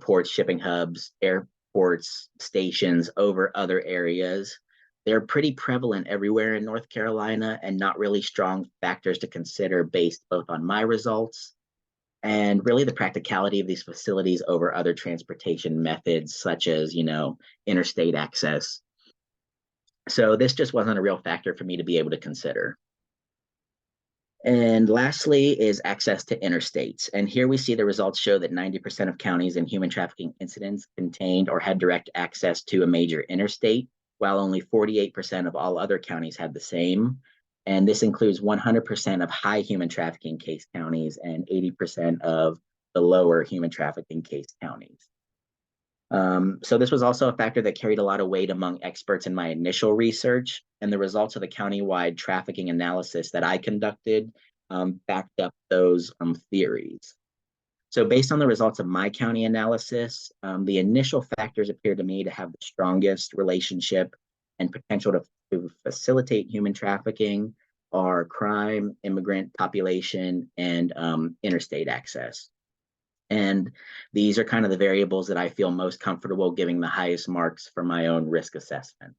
Speaker 5: ports, shipping hubs, airports, stations over other areas. They're pretty prevalent everywhere in North Carolina and not really strong factors to consider based both on my results and really the practicality of these facilities over other transportation methods such as, interstate access. So this just wasn't a real factor for me to be able to consider. And lastly is access to interstates. And here we see the results show that 90% of counties in human trafficking incidents contained or had direct access to a major interstate, while only 48% of all other counties had the same. And this includes 100% of high human trafficking case counties and 80% of the lower human trafficking case counties. So this was also a factor that carried a lot of weight among experts in my initial research, and the results of the county-wide trafficking analysis that I conducted backed up those theories. So based on the results of my county analysis, the initial factors appear to me to have the strongest relationship and potential to facilitate human trafficking are crime, immigrant population, and interstate access. And these are kind of the variables that I feel most comfortable giving the highest marks for my own risk assessment.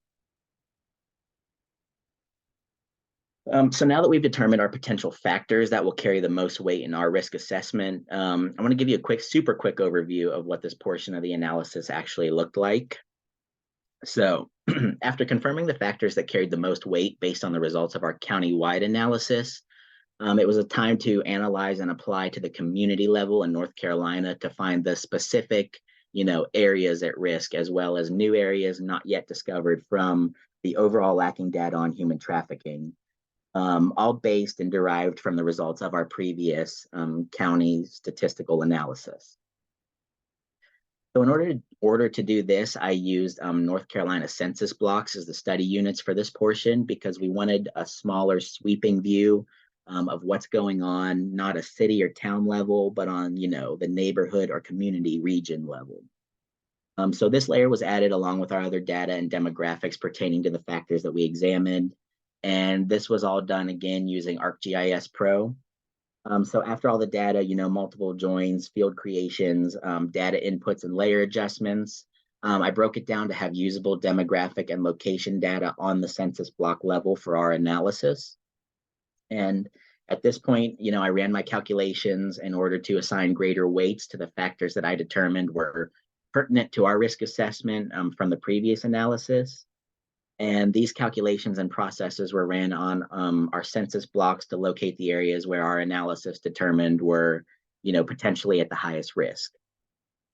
Speaker 5: So now that we've determined our potential factors that will carry the most weight in our risk assessment, I want to give you a super quick overview of what this portion of the analysis actually looked like. So after confirming the factors that carried the most weight based on the results of our county-wide analysis, it was a time to analyze and apply to the community level in North Carolina to find the specific, areas at risk, as well as new areas not yet discovered from the overall lacking data on human trafficking, all based and derived from the results of our previous county statistical analysis. So in order to do this, I used North Carolina census blocks as the study units for this portion because we wanted a smaller sweeping view of what's going on, not a city or town level, but on, the neighborhood or community region level. So this layer was added along with our other data and demographics pertaining to the factors that we examined. And this was all done again using ArcGIS Pro. So after all the data, multiple joins, field creations, data inputs and layer adjustments, I broke it down to have usable demographic and location data on the census block level for our analysis. And at this point, I ran my calculations in order to assign greater weights to the factors that I determined were pertinent to our risk assessment from the previous analysis. And these calculations and processes were ran on our census blocks to locate the areas where our analysis determined were, potentially at the highest risk.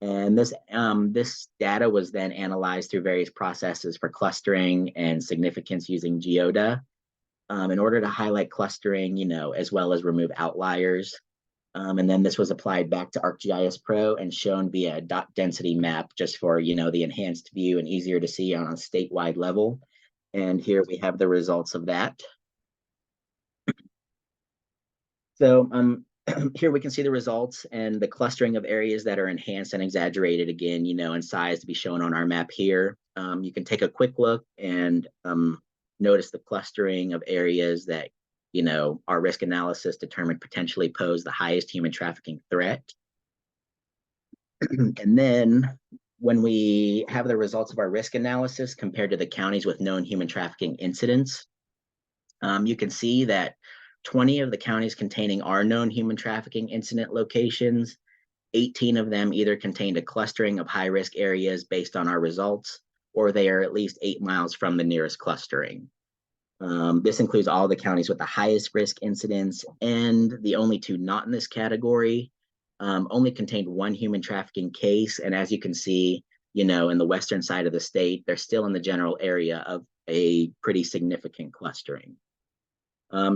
Speaker 5: And this data was then analyzed through various processes for clustering and significance using Geoda in order to highlight clustering, as well as remove outliers. And then this was applied back to ArcGIS Pro and shown via a dot density map just for, the enhanced view and easier to see on a statewide level. And here we have the results of that. So here we can see the results and the clustering of areas that are enhanced and exaggerated again, in size to be shown on our map here. You can take a quick look and notice the clustering of areas that, our risk analysis determined potentially pose the highest human trafficking threat. And then when we have the results of our risk analysis compared to the counties with known human trafficking incidents, you can see that 20 of the counties containing our known human trafficking incident locations, 18 of them either contained a clustering of high-risk areas based on our results, or they are at least 8 miles from the nearest clustering. This includes all the counties with the highest risk incidents, and the only 2 not in this category only contained 1 human trafficking case. And as you can see, in the western side of the state, they're still in the general area of a pretty significant clustering.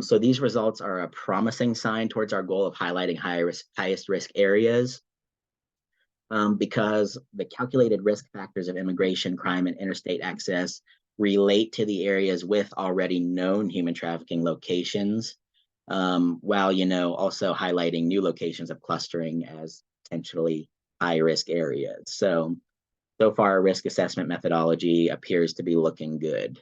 Speaker 5: So these results are a promising sign towards our goal of highlighting highest risk areas because the calculated risk factors of immigration, crime, and interstate access relate to the areas with already known human trafficking locations, while, also highlighting new locations of clustering as potentially high risk areas. So far, our risk assessment methodology appears to be looking good.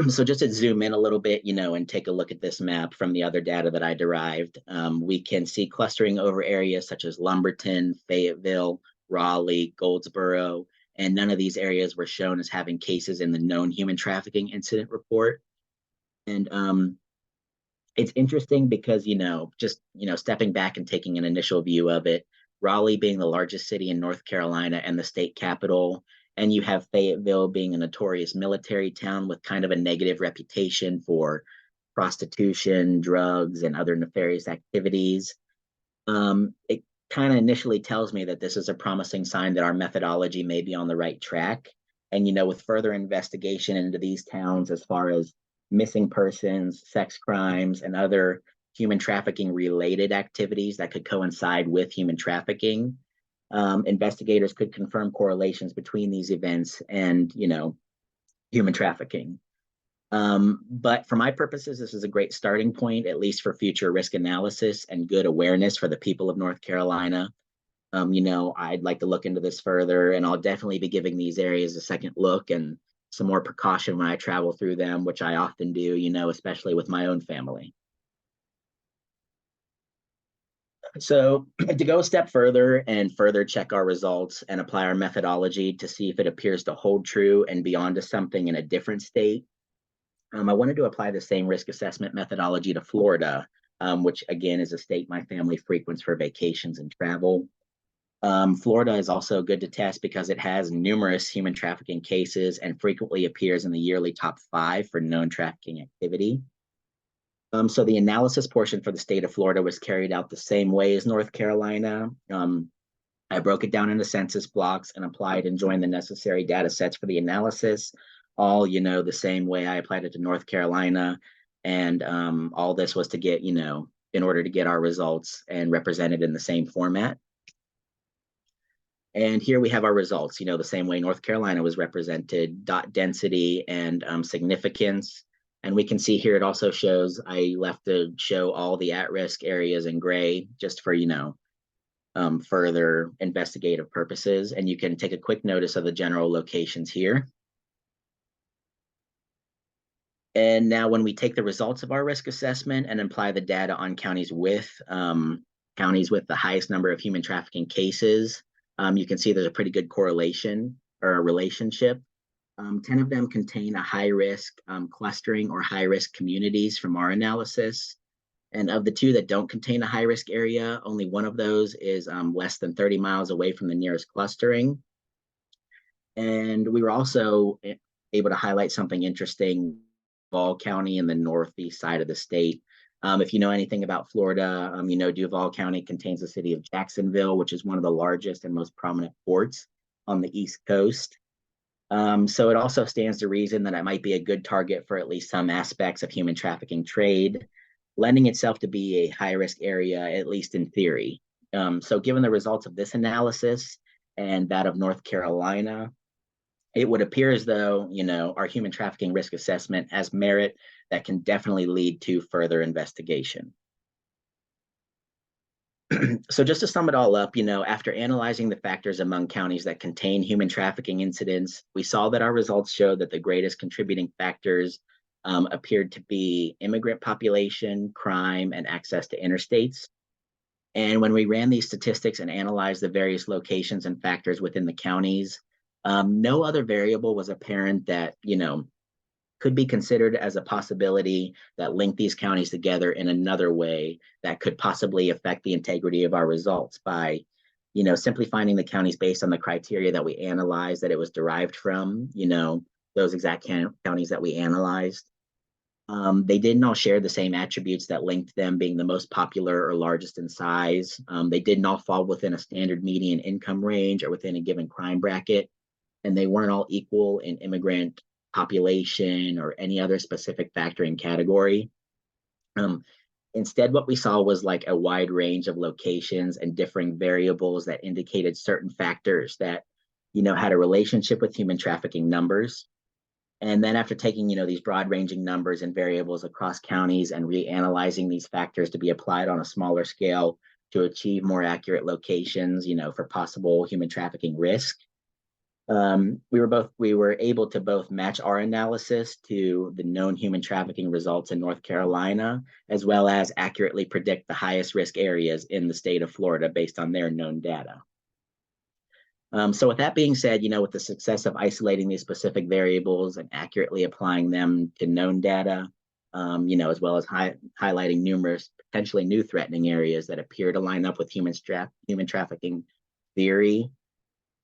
Speaker 5: So just to zoom in a little bit, and take a look at this map from the other data that I derived, we can see clustering over areas such as Lumberton, Fayetteville, Raleigh, Goldsboro, and none of these areas were shown as having cases in the known human trafficking incident report. And it's interesting because, just, stepping back and taking an initial view of it, Raleigh being the largest city in North Carolina and the state capital, and you have Fayetteville being a notorious military town with kind of a negative reputation for prostitution, drugs, and other nefarious activities. It kind of initially tells me that this is a promising sign that our methodology may be on the right track. And, with further investigation into these towns as far as missing persons, sex crimes, and other human trafficking related activities that could coincide with human trafficking, investigators could confirm correlations between these events and, human trafficking. But for my purposes, this is a great starting point, at least for future risk analysis and good awareness for the people of North Carolina. I'd like to look into this further, and I'll definitely be giving these areas a second look and some more precaution when I travel through them, which I often do, especially with my own family. So to go a step further and further check our results and apply our methodology to see if it appears to hold true and be onto something in a different state, I wanted to apply the same risk assessment methodology to Florida, which again is a state my family frequents for vacations and travel. Florida is also good to test because it has numerous human trafficking cases and frequently appears in the yearly top 5 for known trafficking activity. So the analysis portion for the state of Florida was carried out the same way as North Carolina. I broke it down into census blocks and applied and joined the necessary data sets for the analysis, all, the same way I applied it to North Carolina. And all this was to get, in order to get our results and represented in the same format. And here we have our results, the same way North Carolina was represented, dot density and significance. And we can see here it also shows, I left to show all the at-risk areas in gray just for, further investigative purposes. And you can take a quick notice of the general locations here. And now when we take the results of our risk assessment and apply the data on counties with the highest number of human trafficking cases, you can see there's a pretty good correlation or a relationship. 10 of them contain a high-risk clustering or high-risk communities from our analysis. And of the 2 that don't contain a high-risk area, only one of those is less than 30 miles away from the nearest clustering. And we were also able to highlight something interesting, Duval County in the northeast side of the state. If you know anything about Florida, Duval County contains the city of Jacksonville, which is one of the largest and most prominent ports on the East Coast. So it also stands to reason that it might be a good target for at least some aspects of human trafficking trade, lending itself to be a high-risk area, at least in theory. So given the results of this analysis and that of North Carolina, it would appear as though, our human trafficking risk assessment has merit that can definitely lead to further investigation. So just to sum it all up, after analyzing the factors among counties that contain human trafficking incidents, we saw that our results showed that the greatest contributing factors appeared to be immigrant population, crime, and access to interstates. And when we ran these statistics and analyzed the various locations and factors within the counties, no other variable was apparent that, could be considered as a possibility that linked these counties together in another way that could possibly affect the integrity of our results by, simply finding the counties based on the criteria that we analyzed, that it was derived from, those exact counties that we analyzed. They didn't all share the same attributes that linked them being the most popular or largest in size. They didn't all fall within a standard median income range or within a given crime bracket. And they weren't all equal in immigrant population or any other specific factoring category. Instead, what we saw was like a wide range of locations and differing variables that indicated certain factors that, had a relationship with human trafficking numbers. And then after taking, these broad-ranging numbers and variables across counties and reanalyzing these factors to be applied on a smaller scale to achieve more accurate locations, for possible human trafficking risk, we were able to both match our analysis to the known human trafficking results in North Carolina, as well as accurately predict the highest risk areas in the state of Florida based on their known data. So with that being said, with the success of isolating these specific variables and accurately applying them to known data, as well as highlighting numerous potentially new threatening areas that appear to line up with human trafficking theory,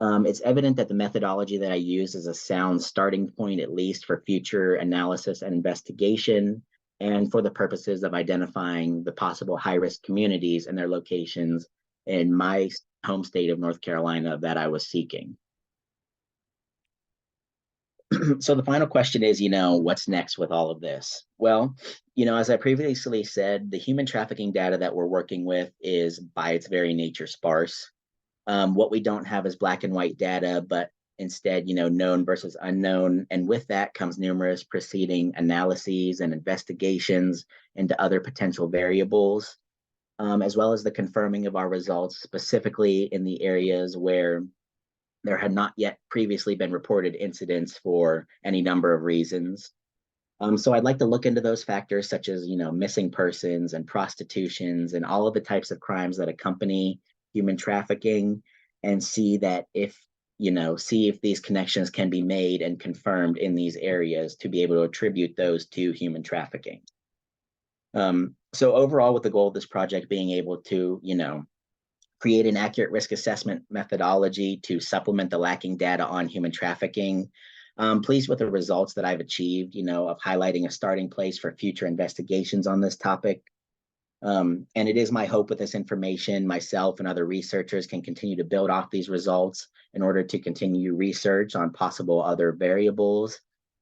Speaker 5: it's evident that the methodology that I use is a sound starting point, at least for future analysis and investigation, and for the purposes of identifying the possible high-risk communities and their locations in my home state of North Carolina that I was seeking. So the final question is, what's next with all of this? Well, as I previously said, the human trafficking data that we're working with is by its very nature sparse. What we don't have is black and white data, but instead, known versus unknown. And with that comes numerous preceding analyses and investigations into other potential variables, as well as the confirming of our results, specifically in the areas where there had not yet previously been reported incidents for any number of reasons. So I'd like to look into those factors such as, missing persons and prostitutions and all of the types of crimes that accompany human trafficking, and see if these connections can be made and confirmed in these areas to be able to attribute those to human trafficking. So overall, with the goal of this project being able to, create an accurate risk assessment methodology to supplement the lacking data on human trafficking. Pleased with the results that I've achieved, of highlighting a starting place for future investigations on this topic. And it is my hope with this information, myself and other researchers can continue to build off these results in order to continue research on possible other variables,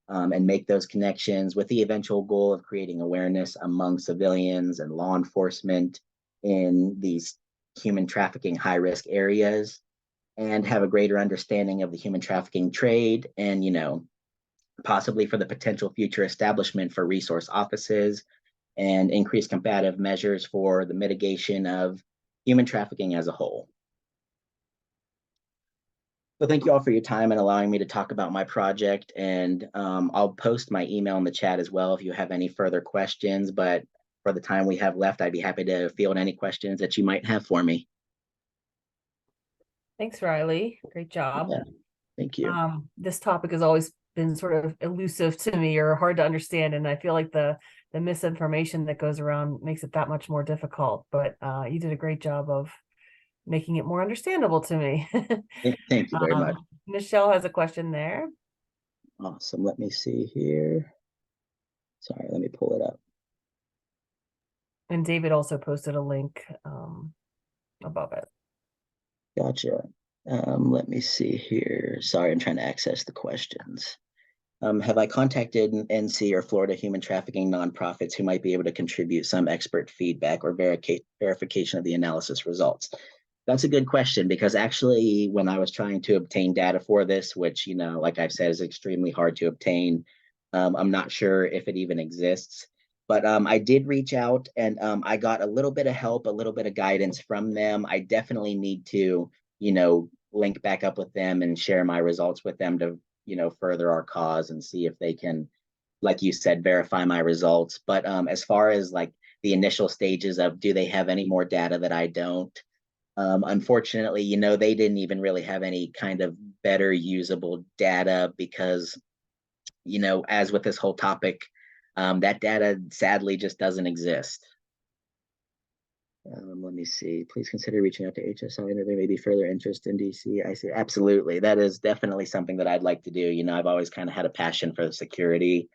Speaker 5: and make those connections with the eventual goal of creating awareness among civilians and law enforcement in these human trafficking high-risk areas, and have a greater understanding of the human trafficking trade, and possibly for the potential future establishment for resource offices and increased combative measures for the mitigation of human trafficking as a whole. So thank you all for your time and allowing me to talk about my project, and I'll post my email in the chat as well if you have any further questions, but for the time we have left, I'd be happy to field any questions that you might have for me.
Speaker 1: Thanks, Riley. Great job.
Speaker 5: Yeah, thank you.
Speaker 1: This topic has always been sort of elusive to me or hard to understand, and I feel like the misinformation that goes around makes it that much more difficult, but you did a great job of making it more understandable to me.
Speaker 5: Thank you very much.
Speaker 1: Michelle has a question there.
Speaker 5: Awesome. Let me see here. Sorry, let me pull it up.
Speaker 1: And David also posted a link above it.
Speaker 5: Gotcha. Let me see here. Sorry, I'm trying to access the questions. Have I contacted NC or Florida human trafficking nonprofits who might be able to contribute some expert feedback or verification of the analysis results? That's a good question, because actually when I was trying to obtain data for this, which, like I've said, is extremely hard to obtain, I'm not sure if it even exists. But I did reach out, and I got a little bit of help, a little bit of guidance from them. I definitely need to, link back up with them and share my results with them to, further our cause and see if they can, like you said, verify my results. But as far as like the initial stages of, do they have any more data that I don't? Unfortunately, they didn't even really have any kind of better usable data because, as with this whole topic, that data sadly just doesn't exist. Let me see. Please consider reaching out to HSI, and there may be further interest in DC. I see. Absolutely. That is definitely something that I'd like to do. I've always kind of had a passion for security,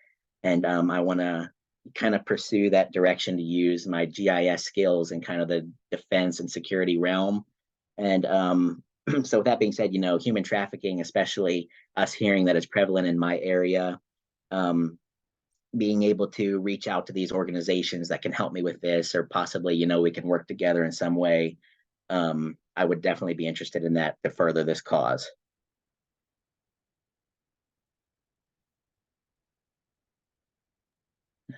Speaker 5: and I want to kind of pursue that direction to use my GIS skills in kind of the defense and security realm. And so with that being said, human trafficking, especially us hearing that it's prevalent in my area, being able to reach out to these organizations that can help me with this, or possibly, we can work together in some way. I would definitely be interested in that to further this cause.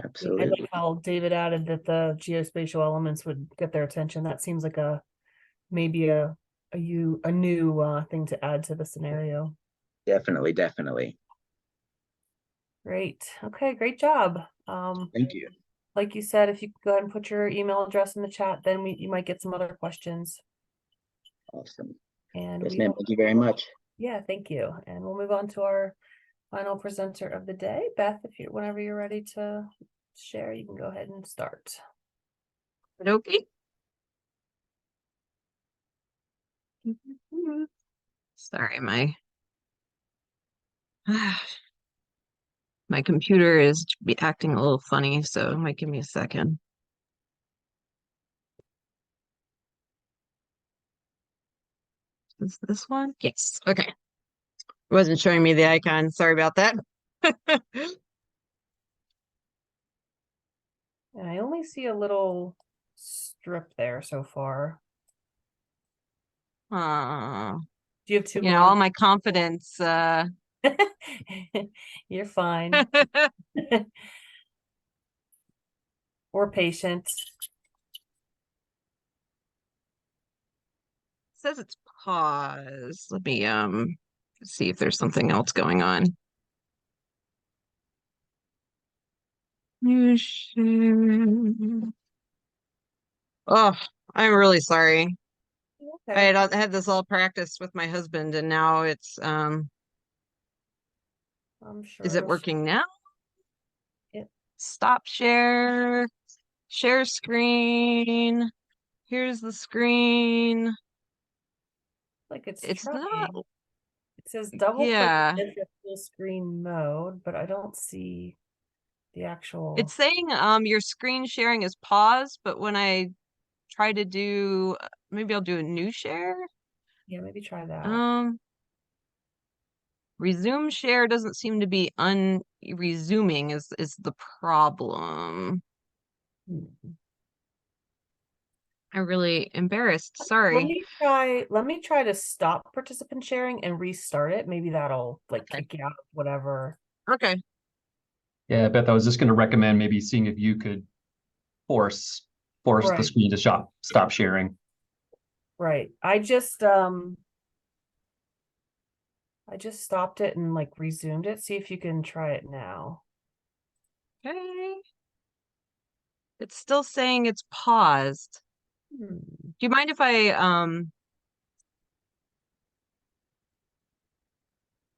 Speaker 5: Absolutely.
Speaker 1: I like how David added that the geospatial elements would get their attention. That seems like maybe a new thing to add to the scenario.
Speaker 5: Definitely.
Speaker 1: Great. Okay, great job.
Speaker 5: Thank you.
Speaker 1: Like you said, if you go ahead and put your email address in the chat, then you might get some other questions.
Speaker 5: Awesome.
Speaker 1: And
Speaker 5: yes, ma'am. Thank you very much.
Speaker 1: Yeah, thank you. And we'll move on to our final presenter of the day. Beth, whenever you're ready to share, you can go ahead and start.
Speaker 6: Okay. Sorry, my computer is acting a little funny, so it might give me a second. Is this one? Yes. Okay. It wasn't showing me the icon. Sorry about that.
Speaker 1: And I only see a little strip there so far. Do you have two
Speaker 6: You know,
Speaker 1: more?
Speaker 6: all my confidence,
Speaker 1: You're fine. Or patient.
Speaker 6: says it's pause. Let me see if there's something else going on. New share. Oh, I'm really sorry. I
Speaker 1: Okay,
Speaker 6: had this all practiced with my husband, and now it's
Speaker 1: I'm sure
Speaker 6: is it
Speaker 1: it'll show.
Speaker 6: working now?
Speaker 1: Yep.
Speaker 6: Stop share. Share screen. Here's the screen.
Speaker 1: Like it's
Speaker 6: It's
Speaker 1: trying.
Speaker 6: not.
Speaker 1: It says double click
Speaker 6: Yeah.
Speaker 1: to enter full screen mode, but I don't see the actual.
Speaker 6: It's saying your screen sharing is paused, but when I try to do, maybe I'll do a new share.
Speaker 1: Yeah, maybe try that.
Speaker 6: Resume share doesn't seem to be resuming is the problem.
Speaker 1: Hmm.
Speaker 6: I'm really embarrassed.
Speaker 1: Let
Speaker 6: Sorry.
Speaker 1: me try to stop participant sharing and restart it. Maybe that'll like
Speaker 6: Okay.
Speaker 1: kick you out of whatever.
Speaker 6: Okay.
Speaker 3: Yeah, Beth, I was just going to recommend maybe seeing if you could force the
Speaker 1: Right.
Speaker 3: screen to stop sharing.
Speaker 1: Right. I just stopped it and like resumed it. See if you can try it now.
Speaker 6: Okay. It's still saying it's paused.
Speaker 1: Hmm.
Speaker 6: Do you mind if I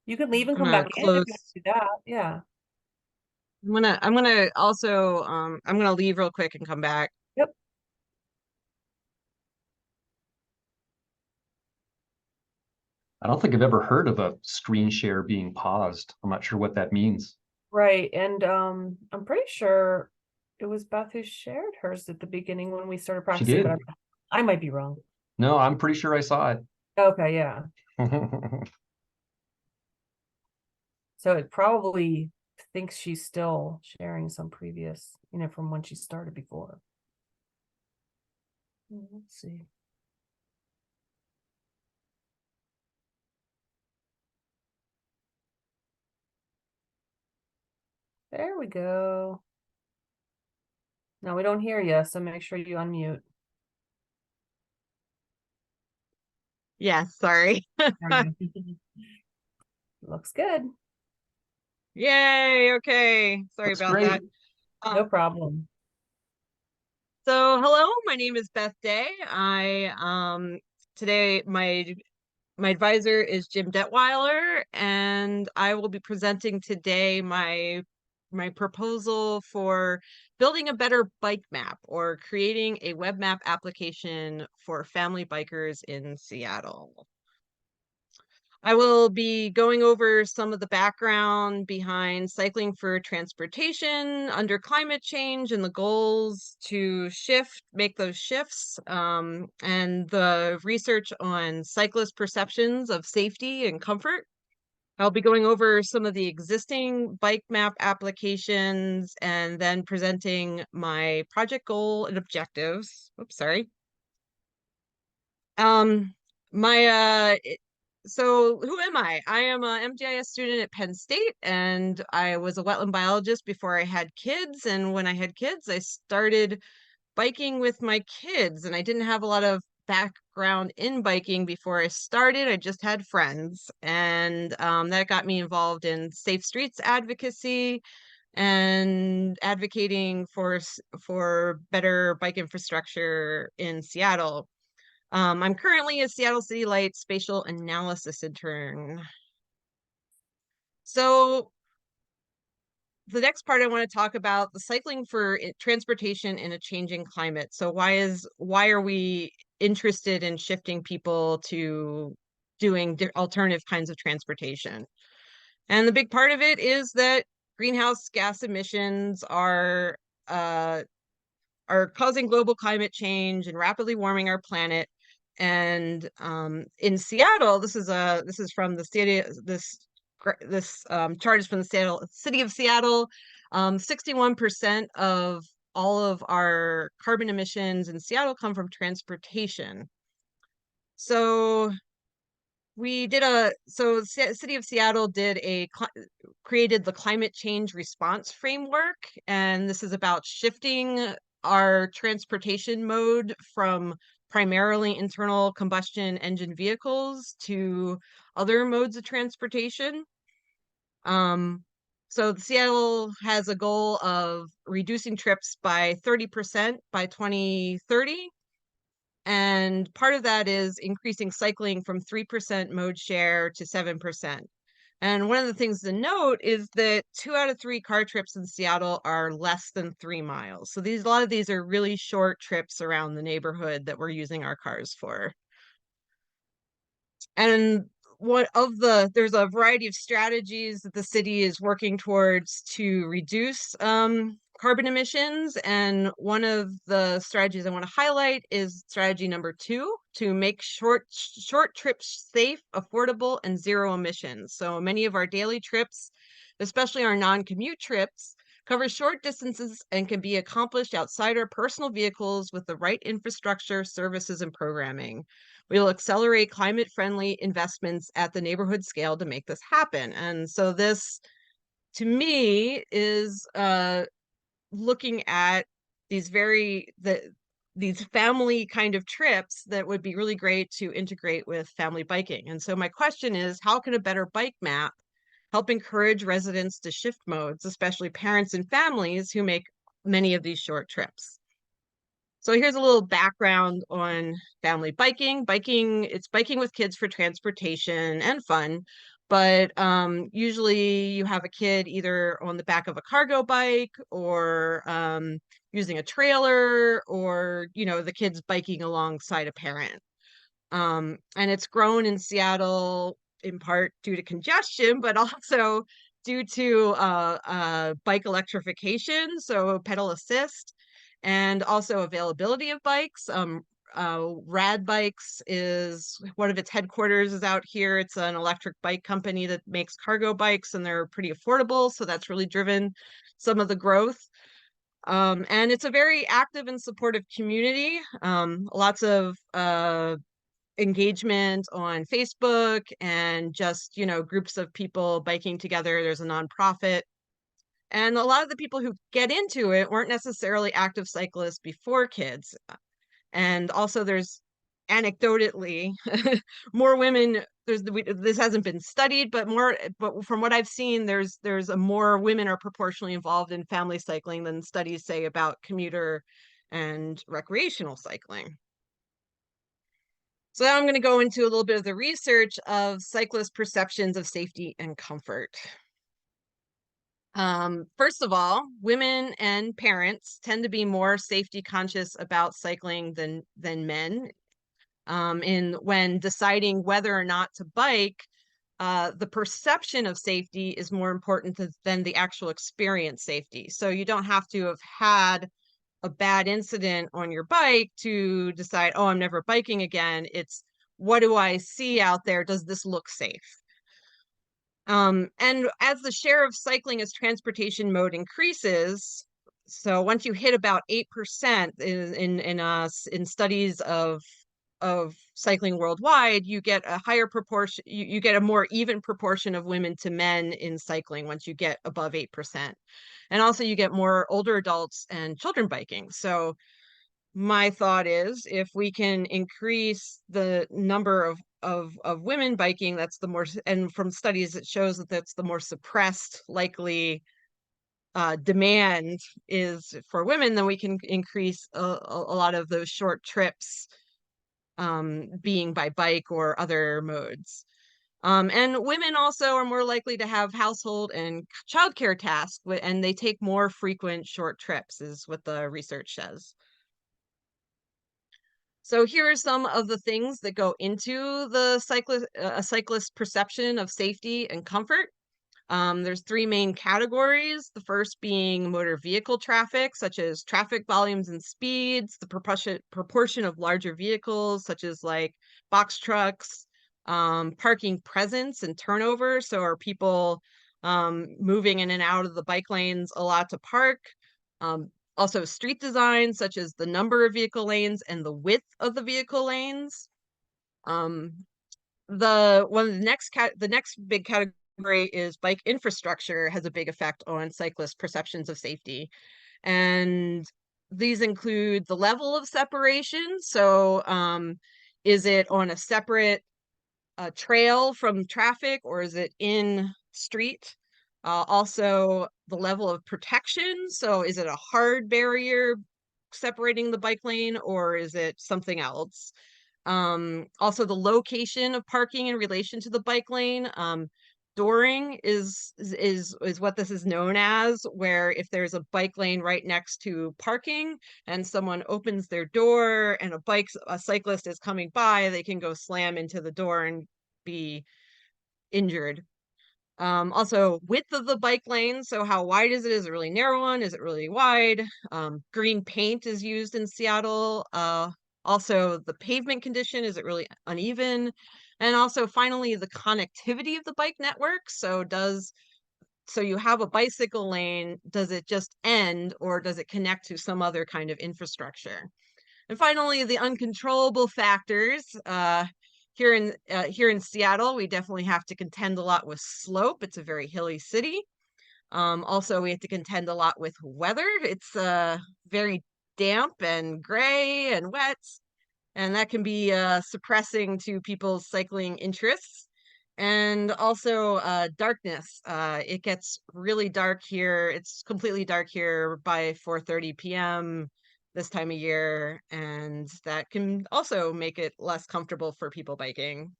Speaker 1: You can leave and
Speaker 6: I'm
Speaker 1: come
Speaker 6: gonna
Speaker 1: back in if you want
Speaker 6: close.
Speaker 1: to do that. Yeah.
Speaker 6: I'm gonna also I'm gonna leave real quick and come back.
Speaker 1: Yep.
Speaker 3: I don't think I've ever heard of a screen share being paused. I'm not sure what that means.
Speaker 1: Right. And I'm pretty sure it was Beth who shared hers at the beginning when we started
Speaker 3: She
Speaker 1: practicing, but
Speaker 3: did.
Speaker 1: I might be wrong.
Speaker 3: No, I'm pretty sure I saw it.
Speaker 1: Okay, yeah. So it probably thinks she's still sharing some previous, from when she started before. Let's see. There we go. No, we don't hear you, so make sure you unmute.
Speaker 6: Yeah, sorry.
Speaker 1: There you go. Looks good.
Speaker 6: Yay, okay. Sorry
Speaker 3: Looks
Speaker 6: about
Speaker 3: great.
Speaker 6: that.
Speaker 1: No problem.
Speaker 6: So hello, my name is Beth Day. I today my advisor is Jim Detweiler, and I will be presenting today my proposal for building a better bike map or creating a web map application for family bikers in Seattle. I will be going over some of the background behind cycling for transportation under climate change and the goals to make those shifts, and the research on cyclist perceptions of safety and comfort. I'll be going over some of the existing bike map applications and then presenting my project goal and objectives. Oops, sorry. Um, my so who am I? I am a MGIS student at Penn State, and I was a wetland biologist before I had kids. And when I had kids, I started biking with my kids, and I didn't have a lot of background in biking before I started. I just had friends, and that got me involved in safe streets advocacy and advocating for better bike infrastructure in Seattle. I'm currently a Seattle City Light spatial analysis intern. So the next part I want to talk about the cycling for transportation in a changing climate. So why are we interested in shifting people to doing alternative kinds of transportation? And the big part of it is that greenhouse gas emissions are causing global climate change and rapidly warming our planet. And in Seattle, this is from the city. This chart is from the city of Seattle. 61% of all of our carbon emissions in Seattle come from transportation. So City of Seattle created the climate change response framework, and this is about shifting our transportation mode from primarily internal combustion engine vehicles to other modes of transportation. So Seattle has a goal of reducing trips by 30% by 2030. And part of that is increasing cycling from 3% mode share to 7%. And one of the things to note is that 2 out of 3 car trips in Seattle are less than 3 miles. So a lot of these are really short trips around the neighborhood that we're using our cars for. And there's a variety of strategies that the city is working towards to reduce carbon emissions. And one of the strategies I want to highlight is strategy number 2, to make short trips safe, affordable, and zero emissions. So many of our daily trips, especially our non-commute trips, cover short distances and can be accomplished outside our personal vehicles with the right infrastructure, services, and programming. We will accelerate climate-friendly investments at the neighborhood scale to make this happen. And so this, to me, is looking at these these family kind of trips that would be really great to integrate with family biking. And so my question is, how can a better bike map help encourage residents to shift modes, especially parents and families who make many of these short trips? So here's a little background on family biking. It's biking with kids for transportation and fun, but usually you have a kid either on the back of a cargo bike or using a trailer, or the kid's biking alongside a parent. And it's grown in Seattle in part due to congestion, but also due to bike electrification, so pedal assist, and also availability of bikes. Rad Bikes is one of its headquarters is out here. It's an electric bike company that makes cargo bikes, and they're pretty affordable. So that's really driven some of the growth. And it's a very active and supportive community. Lots of engagement on Facebook and just, groups of people biking together. There's a nonprofit. And a lot of the people who get into it weren't necessarily active cyclists before kids. And also there's anecdotally more women. This hasn't been studied, but from what I've seen, there's more women are proportionally involved in family cycling than studies say about commuter and recreational cycling. So now I'm going to go into a little bit of the research of cyclist perceptions of safety and comfort. First of all, women and parents tend to be more safety conscious about cycling than men. When deciding whether or not to bike, the perception of safety is more important than the actual experience safety. So you don't have to have had a bad incident on your bike to decide, oh, I'm never biking again. It's, what do I see out there? Does this look safe? And as the share of cycling as transportation mode increases, so once you hit about 8% in studies of cycling worldwide, you get a higher proportion, you get a more even proportion of women to men in cycling once you get above 8%. And also you get more older adults and children biking. So my thought is, if we can increase the number of women biking, that's the more, and from studies it shows that that's the more suppressed likely demand is for women, then we can increase a lot of those short trips being by bike or other modes. And women also are more likely to have household and childcare tasks, and they take more frequent short trips, is what the research says. So here are some of the things that go into the cyclist perception of safety and comfort. There's 3 main categories. The first being motor vehicle traffic, such as traffic volumes and speeds, the proportion of larger vehicles, such as like box trucks, parking presence and turnover. So are people moving in and out of the bike lanes a lot to park? Also street design, such as the number of vehicle lanes and the width of the vehicle lanes. The next big category is bike infrastructure has a big effect on cyclist perceptions of safety. And these include the level of separation. So is it on a separate trail from traffic, or is it in street? Also the level of protection. So is it a hard barrier separating the bike lane, or is it something else? Also the location of parking in relation to the bike lane. Dooring is what this is known as, where if there's a bike lane right next to parking and someone opens their door and a cyclist is coming by, they can go slam into the door and be injured. Also width of the bike lane. So how wide is it? Is it really narrow one? Is it really wide? Green paint is used in Seattle. Also the pavement condition, is it really uneven? And also finally the connectivity of the bike network. So you have a bicycle lane, does it just end, or does it connect to some other kind of infrastructure? And finally, the uncontrollable factors. Here in Seattle, we definitely have to contend a lot with slope. It's a very hilly city. Also, we have to contend a lot with weather. It's very damp and gray and wet, and that can be suppressing to people's cycling interests. And also darkness. It gets really dark here. It's completely dark here by 4:30 p.m. this time of year, and that can also make it less comfortable for people biking.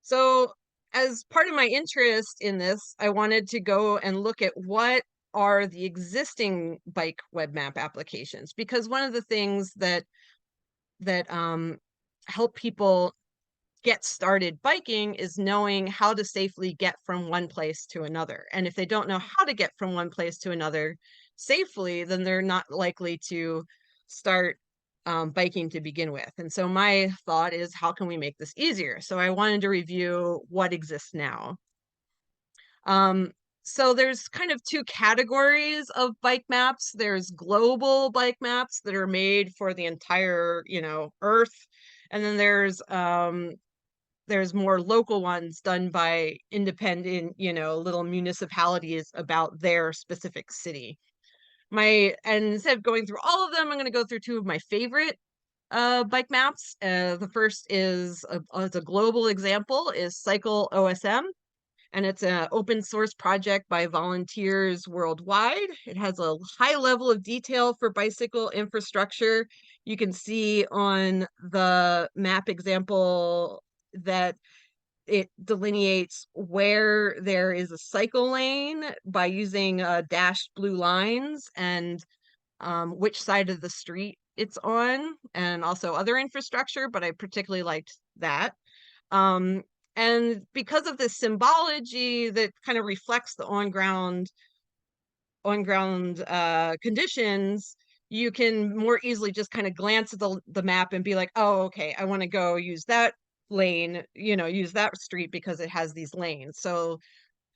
Speaker 6: So as part of my interest in this, I wanted to go and look at what are the existing bike web map applications, because one of the things that help people get started biking is knowing how to safely get from one place to another. And if they don't know how to get from one place to another safely, then they're not likely to start biking to begin with. And so my thought is, how can we make this easier? So I wanted to review what exists now. So there's kind of two categories of bike maps. There's global bike maps that are made for the entire, Earth. And then there's more local ones done by independent, little municipalities about their specific city. And instead of going through all of them, I'm going to go through two of my favorite bike maps. The first is as a global example is Cycle OSM, and it's an open source project by volunteers worldwide. It has a high level of detail for bicycle infrastructure. You can see on the map example that it delineates where there is a cycle lane by using dashed blue lines, and which side of the street it's on, and also other infrastructure, but I particularly liked that. And because of this symbology that kind of reflects the on-ground conditions, you can more easily just kind of glance at the map and be like, oh, okay, I want to go use that lane, use that street because it has these lanes. So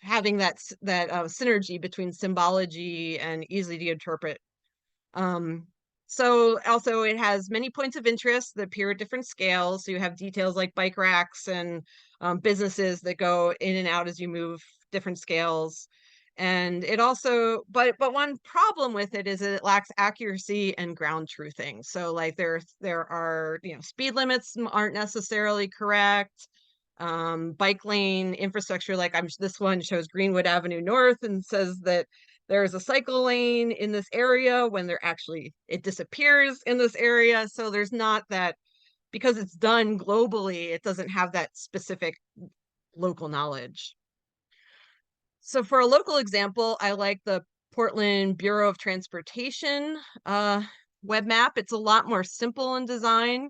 Speaker 6: having that synergy between symbology and easy to interpret. So also it has many points of interest that appear at different scales. So you have details like bike racks and businesses that go in and out as you move different scales. And it also, but one problem with it is it lacks accuracy and ground truthing. So like there are, speed limits aren't necessarily correct. Bike lane infrastructure, like this one shows Greenwood Avenue North and says that there is a cycle lane in this area when it disappears in this area. So there's not that, because it's done globally, it doesn't have that specific local knowledge. So for a local example, I like the Portland Bureau of Transportation web map. It's a lot more simple in design,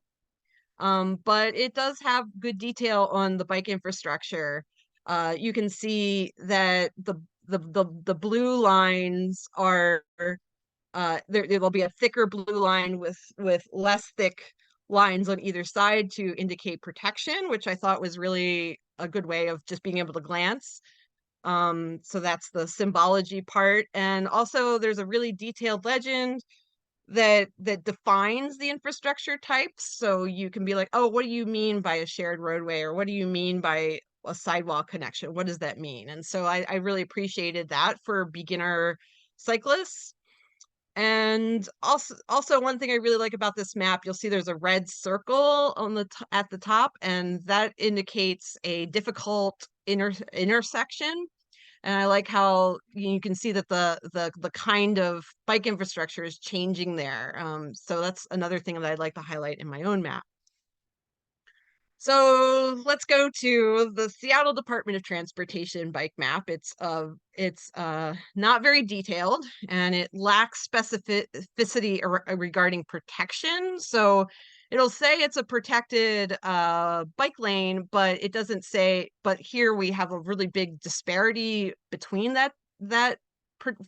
Speaker 6: but it does have good detail on the bike infrastructure. You can see that the blue lines are there will be a thicker blue line with less thick lines on either side to indicate protection, which I thought was really a good way of just being able to glance. So that's the symbology part. And also there's a really detailed legend that defines the infrastructure types. So you can be like, oh, what do you mean by a shared roadway, or what do you mean by a sidewalk connection? What does that mean? And so I really appreciated that for beginner cyclists. And also one thing I really like about this map, you'll see there's a red circle on the at the top, and that indicates a difficult intersection. And I like how you can see that the kind of bike infrastructure is changing there. So that's another thing that I'd like to highlight in my own map. So let's go to the Seattle Department of Transportation bike map. It's not very detailed, and it lacks specificity regarding protection. So it'll say it's a protected bike lane, but it doesn't say. But here we have a really big disparity between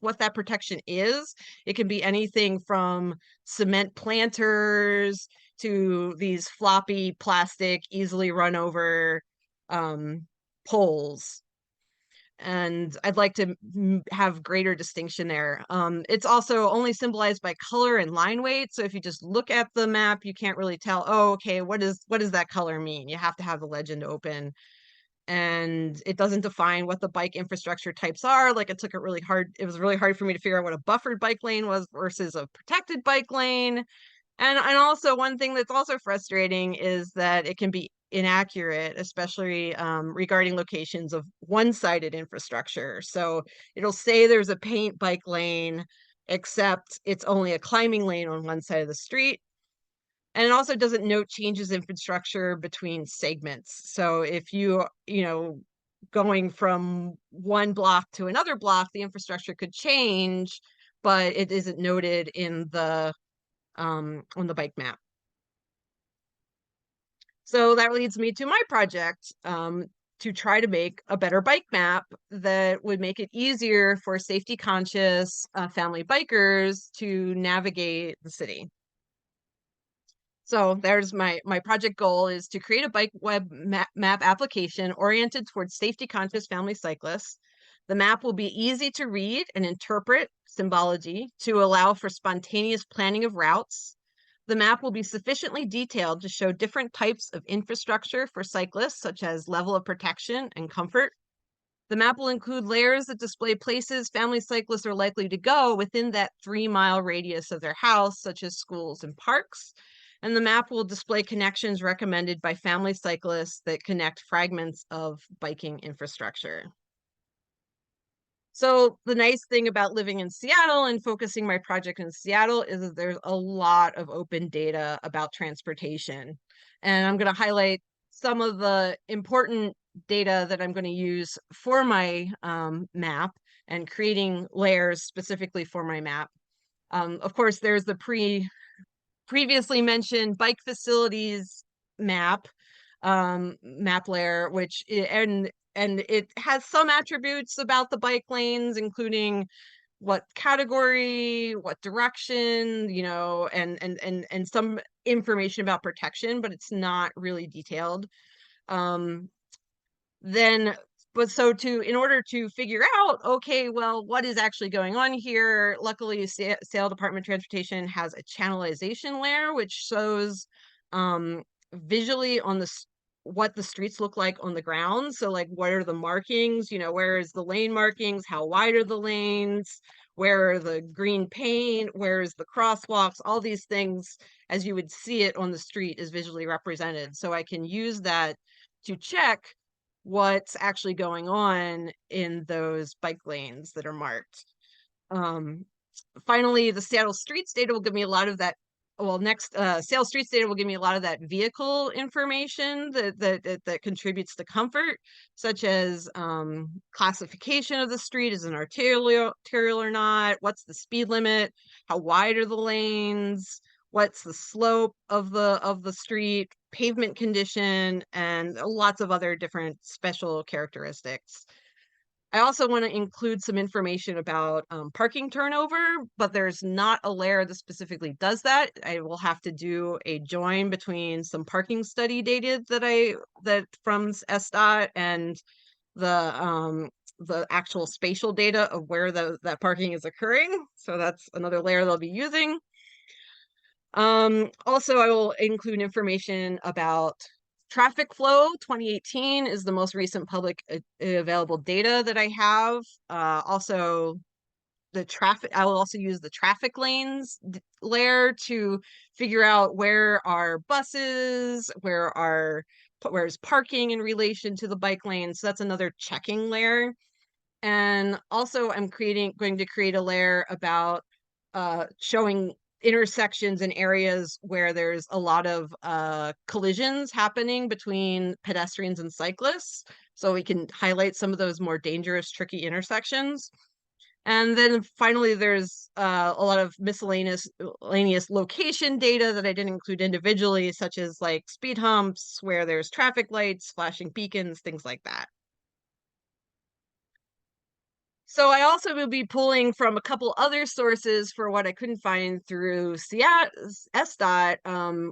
Speaker 6: what that protection is. It can be anything from cement planters to these floppy plastic, easily run over poles. And I'd like to have greater distinction there. It's also only symbolized by color and line weight. So if you just look at the map, you can't really tell, oh, okay, what does that color mean? You have to have the legend open. And it doesn't define what the bike infrastructure types are. Like, it was really hard for me to figure out what a buffered bike lane was versus a protected bike lane. And also one thing that's also frustrating is that it can be inaccurate, especially regarding locations of one-sided infrastructure. So it'll say there's a paint bike lane, except it's only a climbing lane on one side of the street. And it also doesn't note changes in infrastructure between segments. So if going from one block to another block, the infrastructure could change, but it isn't noted in on the bike map. So that leads me to my project, to try to make a better bike map that would make it easier for safety conscious family bikers to navigate the city. So there's my project goal is to create a bike web map application oriented towards safety conscious family cyclists. The map will be easy to read and interpret symbology to allow for spontaneous planning of routes. The map will be sufficiently detailed to show different types of infrastructure for cyclists, such as level of protection and comfort. The map will include layers that display places family cyclists are likely to go within that 3-mile radius of their house, such as schools and parks. And the map will display connections recommended by family cyclists that connect fragments of biking infrastructure. So the nice thing about living in Seattle and focusing my project in Seattle is that there's a lot of open data about transportation. And I'm going to highlight some of the important data that I'm going to use for my map and creating layers specifically for my map. Of course, there's the previously mentioned bike facilities map layer, which and it has some attributes about the bike lanes, including what category, what direction, and some information about protection, but it's not really detailed. In order to figure out, okay, well, what is actually going on here? Luckily, Seattle Department of Transportation has a channelization layer, which shows visually on what the streets look like on the ground. So like, what are the markings? Where is the lane markings? How wide are the lanes? Where are the green paint? Where is the crosswalks? All these things, as you would see it on the street, is visually represented. So I can use that to check what's actually going on in those bike lanes that are marked. Finally, the Seattle Streets data will give me a lot of that. Well, Seattle Streets data will give me a lot of that vehicle information that contributes to comfort, such as classification of the street, is an arterial or not, what's the speed limit, how wide are the lanes, what's the slope of the street, pavement condition, and lots of other different special characteristics. I also want to include some information about parking turnover, but there's not a layer that specifically does that. I will have to do a join between some parking study data that from SDOT and the actual spatial data of where that parking is occurring. So that's another layer they'll be using. Also, I will include information about traffic flow. 2018 is the most recent public available data that I have. Also, I will also use the traffic lanes layer to figure out where are buses, where's parking in relation to the bike lanes. So that's another checking layer. And also I'm going to create a layer about showing intersections and areas where there's a lot of collisions happening between pedestrians and cyclists. So we can highlight some of those more dangerous, tricky intersections. And then finally, there's a lot of miscellaneous location data that I didn't include individually, such as like speed humps, where there's traffic lights, flashing beacons, things like that. So I also will be pulling from a couple other sources for what I couldn't find through SDOT.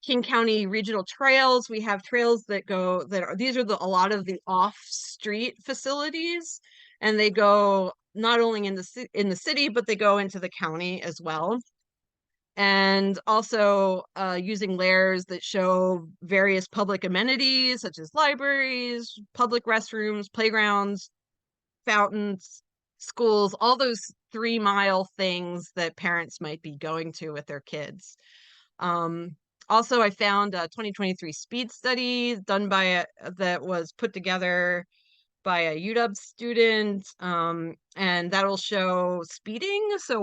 Speaker 6: King County regional trails. We have trails that go these are a lot of the off-street facilities, and they go not only in the city, but they go into the county as well. And also using layers that show various public amenities such as libraries, public restrooms, playgrounds, fountains, schools, all those 3-mile things that parents might be going to with their kids. Also, I found a 2023 speed study done that was put together by a UW student, and that'll show speeding. So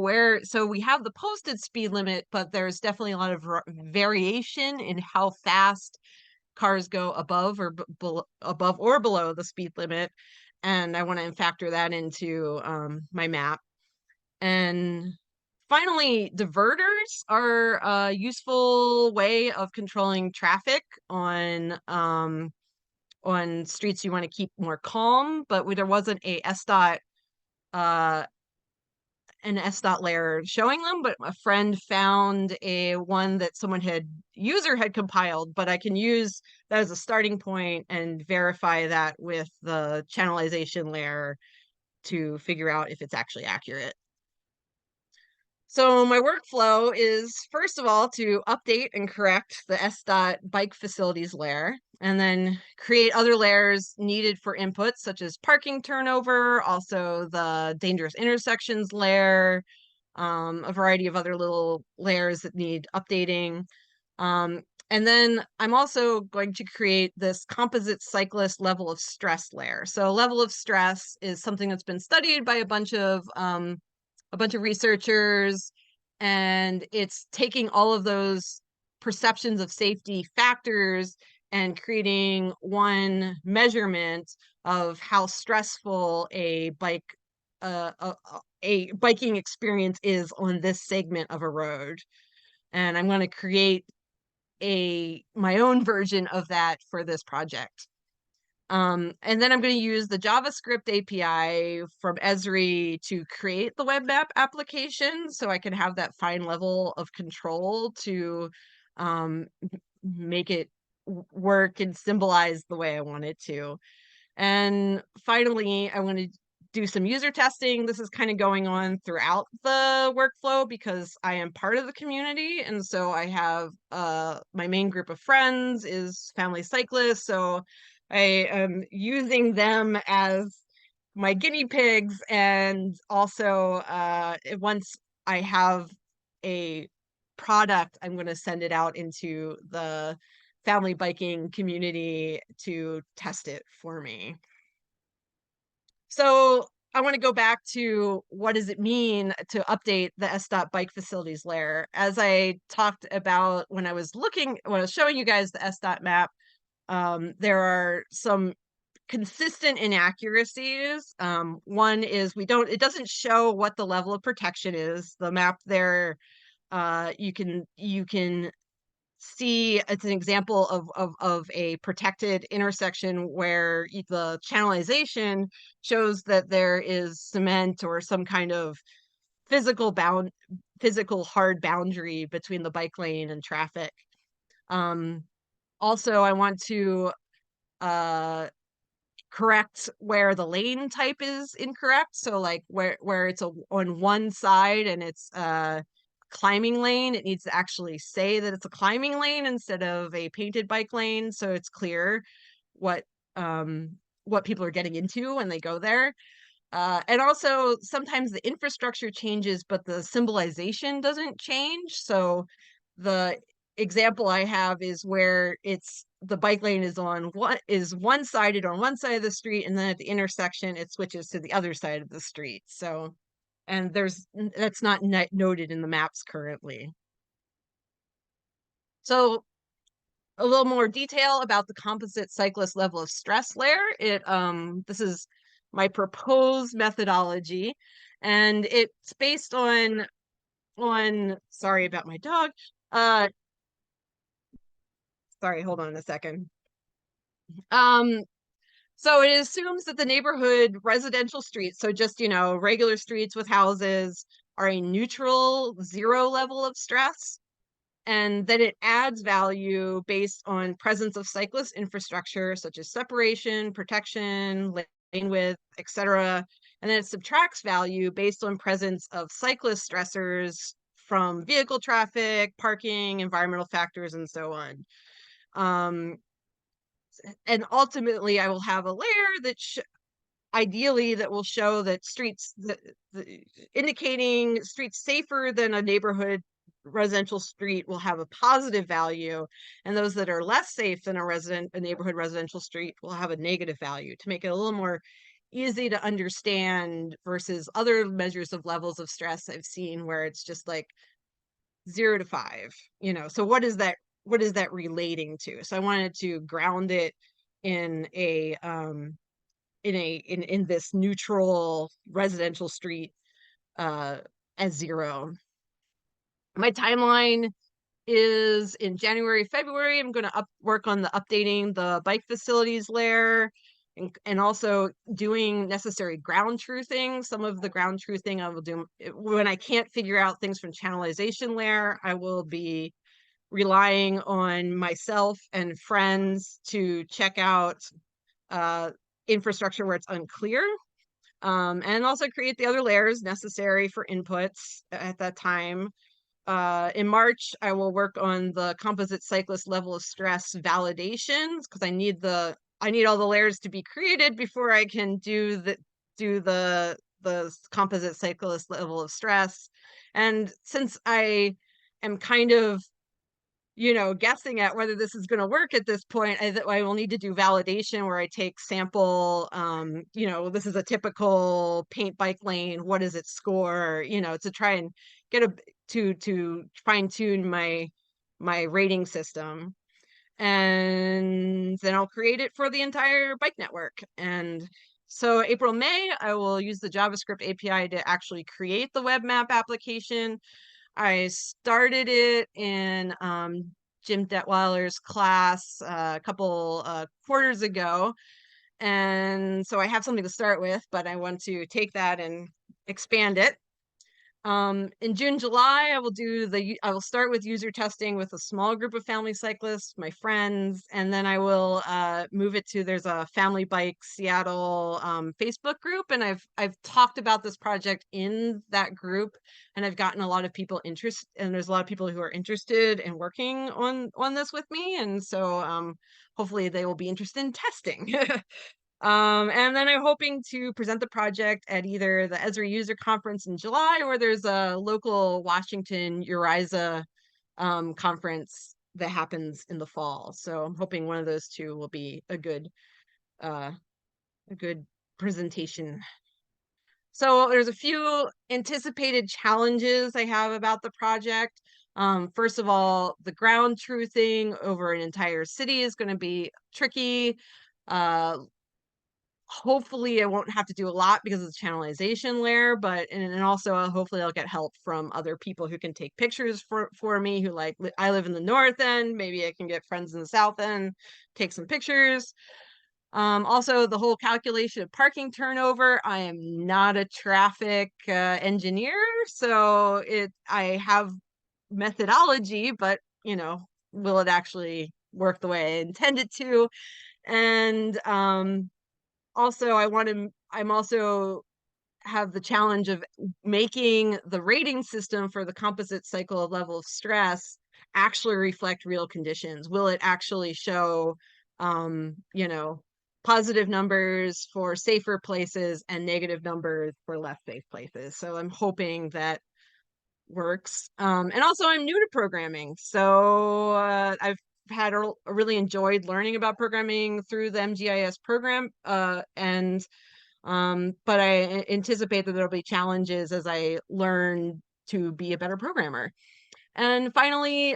Speaker 6: we have the posted speed limit, but there's definitely a lot of variation in how fast cars go above or below the speed limit, and I want to factor that into my map. And finally, diverters are a useful way of controlling traffic on streets you want to keep more calm, but there wasn't an SDOT layer showing them, but a friend found one that user had compiled, but I can use that as a starting point and verify that with the channelization layer to figure out if it's actually accurate. So my workflow is, first of all, to update and correct the SDOT bike facilities layer, and then create other layers needed for inputs, such as parking turnover, also the dangerous intersections layer, a variety of other little layers that need updating. And then I'm also going to create this composite cyclist level of stress layer. So level of stress is something that's been studied by a bunch of researchers, and it's taking all of those perceptions of safety factors and creating one measurement of how stressful a biking experience is on this segment of a road. And I'm going to create my own version of that for this project. And then I'm going to use the JavaScript API from Esri to create the web map application, so I can have that fine level of control to make it work and symbolize the way I want it to. And finally, I want to do some user testing. This is kind of going on throughout the workflow because I am part of the community. And so I have my main group of friends is family cyclists. So I am using them as my guinea pigs. And also once I have a product, I'm going to send it out into the family biking community to test it for me. So I want to go back to what does it mean to update the SDOT bike facilities layer. As I talked about when I was showing you guys the SDOT map, there are some consistent inaccuracies. One is it doesn't show what the level of protection is. The map there, you can see it's an example of a protected intersection where the channelization shows that there is cement or some kind of physical hard boundary between the bike lane and traffic. Also, I want to correct where the lane type is incorrect. So like where it's on one side and it's climbing lane, it needs to actually say that it's a climbing lane instead of a painted bike lane, so it's clear what people are getting into when they go there. And also sometimes the infrastructure changes, but the symbolization doesn't change. So the example I have is where the bike lane is one-sided on one side of the street, and then at the intersection it switches to the other side of the street. So, and that's not noted in the maps currently. So a little more detail about the composite cyclist level of stress layer. This is my proposed methodology, and it's based on sorry about my dog. Sorry, hold on a second. So it assumes that the neighborhood residential streets, so just, regular streets with houses, are a neutral 0 level of stress, and that it adds value based on presence of cyclist infrastructure such as separation, protection, lane width, etc. And then it subtracts value based on presence of cyclist stressors from vehicle traffic, parking, environmental factors, and so on. And ultimately, I will have a layer that ideally that will show that streets indicating streets safer than a neighborhood residential street will have a positive value, and those that are less safe than a neighborhood residential street will have a negative value, to make it a little more easy to understand versus other measures of levels of stress I've seen where it's just like 0 to 5. So what is that relating to? So I wanted to ground it in in this neutral residential street as 0. My timeline is in January, February. I'm going to work on updating the bike facilities layer, and also doing necessary ground truthing. Some of the ground truthing I will do when I can't figure out things from channelization layer. I will be relying on myself and friends to check out infrastructure where it's unclear, and also create the other layers necessary for inputs at that time. In March, I will work on the composite cyclist level of stress validations, because I need all the layers to be created before I can do the composite cyclist level of stress. And since I am kind of guessing at whether this is going to work at this point, I will need to do validation where I take sample, this is a typical paint bike lane, what does it score, to try and get to fine tune my rating system. And then I'll create it for the entire bike network. And so April, May, I will use the JavaScript API to actually create the web map application. I started it in Jim Detweiler's class a couple quarters ago. And so I have something to start with, but I want to take that and expand it. In June, July, I will start with user testing with a small group of family cyclists, my friends, and then I will move it to, there's a Family Bike Seattle Facebook group, and I've talked about this project in that group, and I've gotten a lot of people interested, and there's a lot of people who are interested in working on this with me, and so hopefully they will be interested in testing. And then I'm hoping to present the project at either the Esri User Conference in July, or there's a local Washington URISA conference that happens in the fall. So I'm hoping one of those two will be a good presentation. So there's a few anticipated challenges I have about the project. First of all, the ground truthing over an entire city is going to be tricky. Hopefully I won't have to do a lot because of the channelization layer, but and also hopefully I'll get help from other people who can take pictures for me, who I live in the north end, maybe I can get friends in the south end, take some pictures. Also the whole calculation of parking turnover, I am not a traffic engineer, so I have methodology, but will it actually work the way I intend it to? And also I'm also have the challenge of making the rating system for the composite cycle of level of stress actually reflect real conditions. Will it actually show, you know, positive numbers for safer places and negative numbers for less safe places? So I'm hoping that works. And also I'm new to programming, so I've really enjoyed learning about programming through the MGIS program, but I anticipate that there'll be challenges as I learn to be a better programmer. And finally,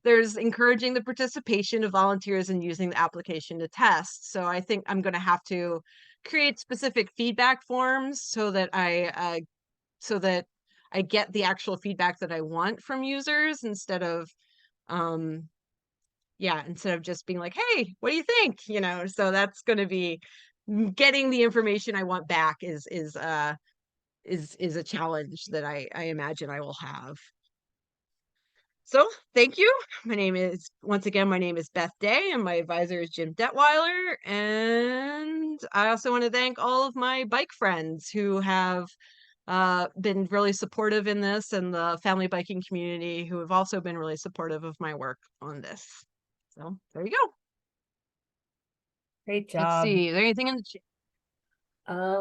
Speaker 6: there's encouraging the participation of volunteers in using the application to test. So I think I'm going to have to create specific feedback forms so that I get the actual feedback that I want from users instead of just being like, hey, what do you think? You know, so that's going to be getting the information I want back is a challenge that I imagine I will have. So thank you. Once again, my name is Beth Day and my advisor is Jim Detweiler. And I also want to thank all of my bike friends who have been really supportive in this, and the family biking community who have also been really supportive of my work on this. So there you go.
Speaker 1: Great
Speaker 6: Let's
Speaker 1: job.
Speaker 6: see, is there anything in the chat?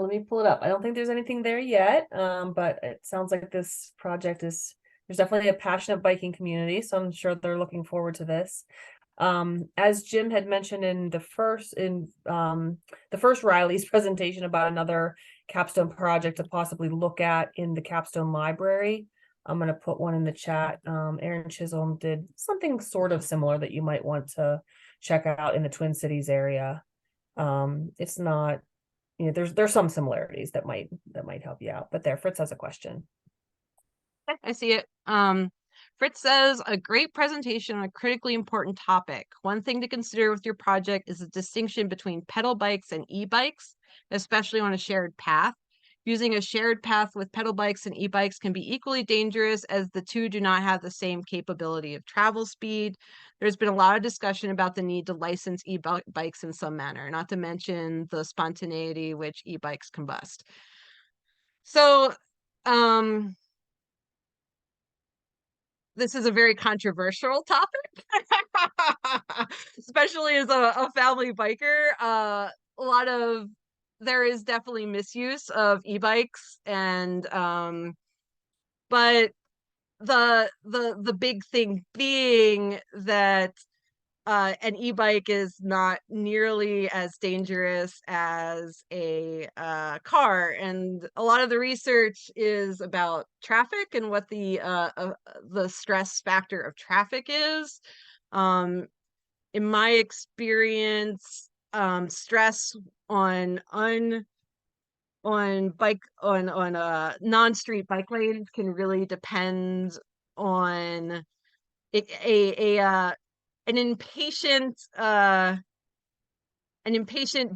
Speaker 1: Let me pull it up. I don't think there's anything there yet, but it sounds like this project there's definitely a passionate biking community, so I'm sure they're looking forward to this. As Jim had mentioned in the first Riley's presentation about another capstone project to possibly look at in the capstone library, I'm going to put one in the chat. Aaron Chisholm did something sort of similar that you might want to check out in the Twin Cities area. It's not, you know, there's some similarities that might help you out, but there, Fritz has a question.
Speaker 6: I see it. Fritz says, a great presentation on a critically important topic. One thing to consider with your project is the distinction between pedal bikes and e-bikes, especially on a shared path. Using a shared path with pedal bikes and e-bikes can be equally dangerous as the two do not have the same capability of travel speed. There's been a lot of discussion about the need to license e-bikes in some manner, not to mention the spontaneity which e-bikes combust. So, this is a very controversial topic, especially as a family biker. There is definitely misuse of e-bikes, and but the big thing being that an e-bike is not nearly as dangerous as a car, and a lot of the research is about traffic and what the stress factor of traffic is. In my experience, stress on non-street bike lanes can really depend on an impatient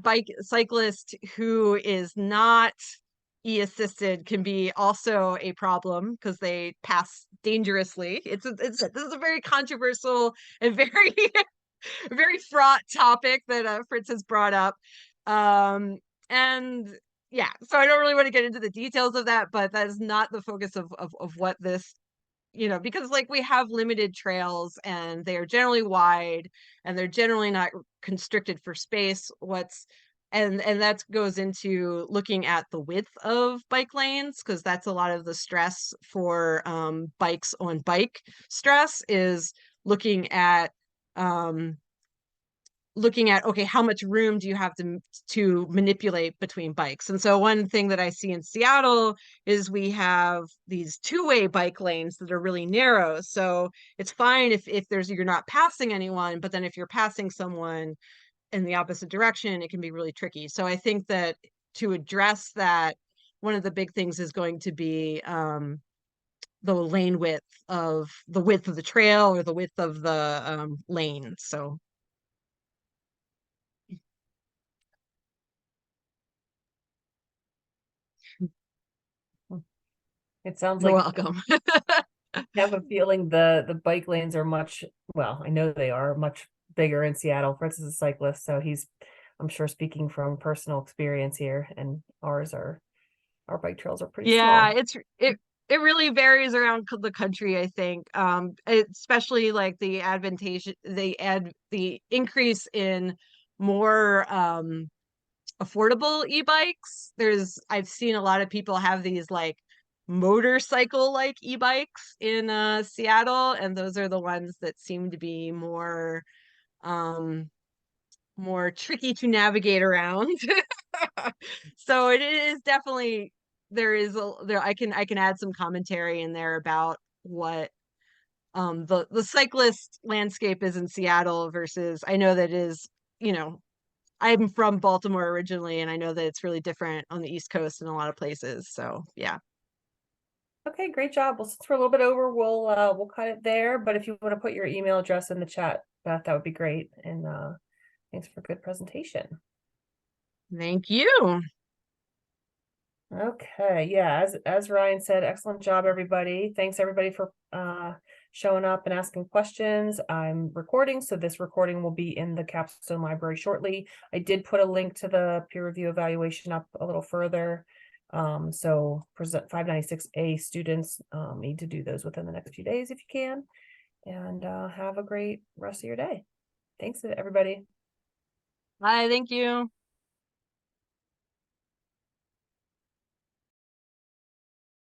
Speaker 6: bike cyclist who is not e-assisted can be also a problem because they pass dangerously. This is a very controversial and very very fraught topic that Fritz has brought up. And yeah, so I don't really want to get into the details of that, but that is not the focus of what this, you know, because like we have limited trails and they are generally wide and they're generally not constricted for space. And that goes into looking at the width of bike lanes, because that's a lot of the stress for bikes on bike stress is looking at okay, how much room do you have to manipulate between bikes? And so one thing that I see in Seattle is we have these two-way bike lanes that are really narrow. So it's fine if you're not passing anyone, but then if you're passing someone in the opposite direction, it can be really tricky. So I think that to address that, one of the big things is going to be the lane width of the trail or the width of the lane. So
Speaker 1: It sounds
Speaker 6: you're
Speaker 1: like
Speaker 6: welcome.
Speaker 1: I have a feeling the bike lanes are I know they are much bigger in Seattle. Fritz is a cyclist, so I'm sure speaking from personal experience here, and ours are our bike trails are pretty
Speaker 6: Yeah,
Speaker 1: small.
Speaker 6: it really varies around the country, I think. Especially like the increase in more affordable e-bikes. I've seen a lot of people have these like motorcycle like e-bikes in Seattle, and those are the ones that seem to be um more tricky to navigate around. So it is definitely there I can add some commentary in there about what the cyclist landscape is in Seattle versus I know that you know, I'm from Baltimore originally, and I know that it's really different on the East Coast in a lot of places. So yeah.
Speaker 1: Okay, great job. Well, since we're a little bit over, we'll cut it there. But if you want to put your email address in the chat, Beth, that would be great. And thanks for a good presentation.
Speaker 6: Thank you.
Speaker 1: Okay, yeah, as Ryan said, excellent job, everybody. Thanks everybody for showing up and asking questions. I'm recording, so this recording will be in the Capstone Library shortly. I did put a link to the peer review evaluation up a little further. So present 596A students need to do those within the next few days if you can. And have a great rest of your day. Thanks everybody.
Speaker 6: Bye, thank you.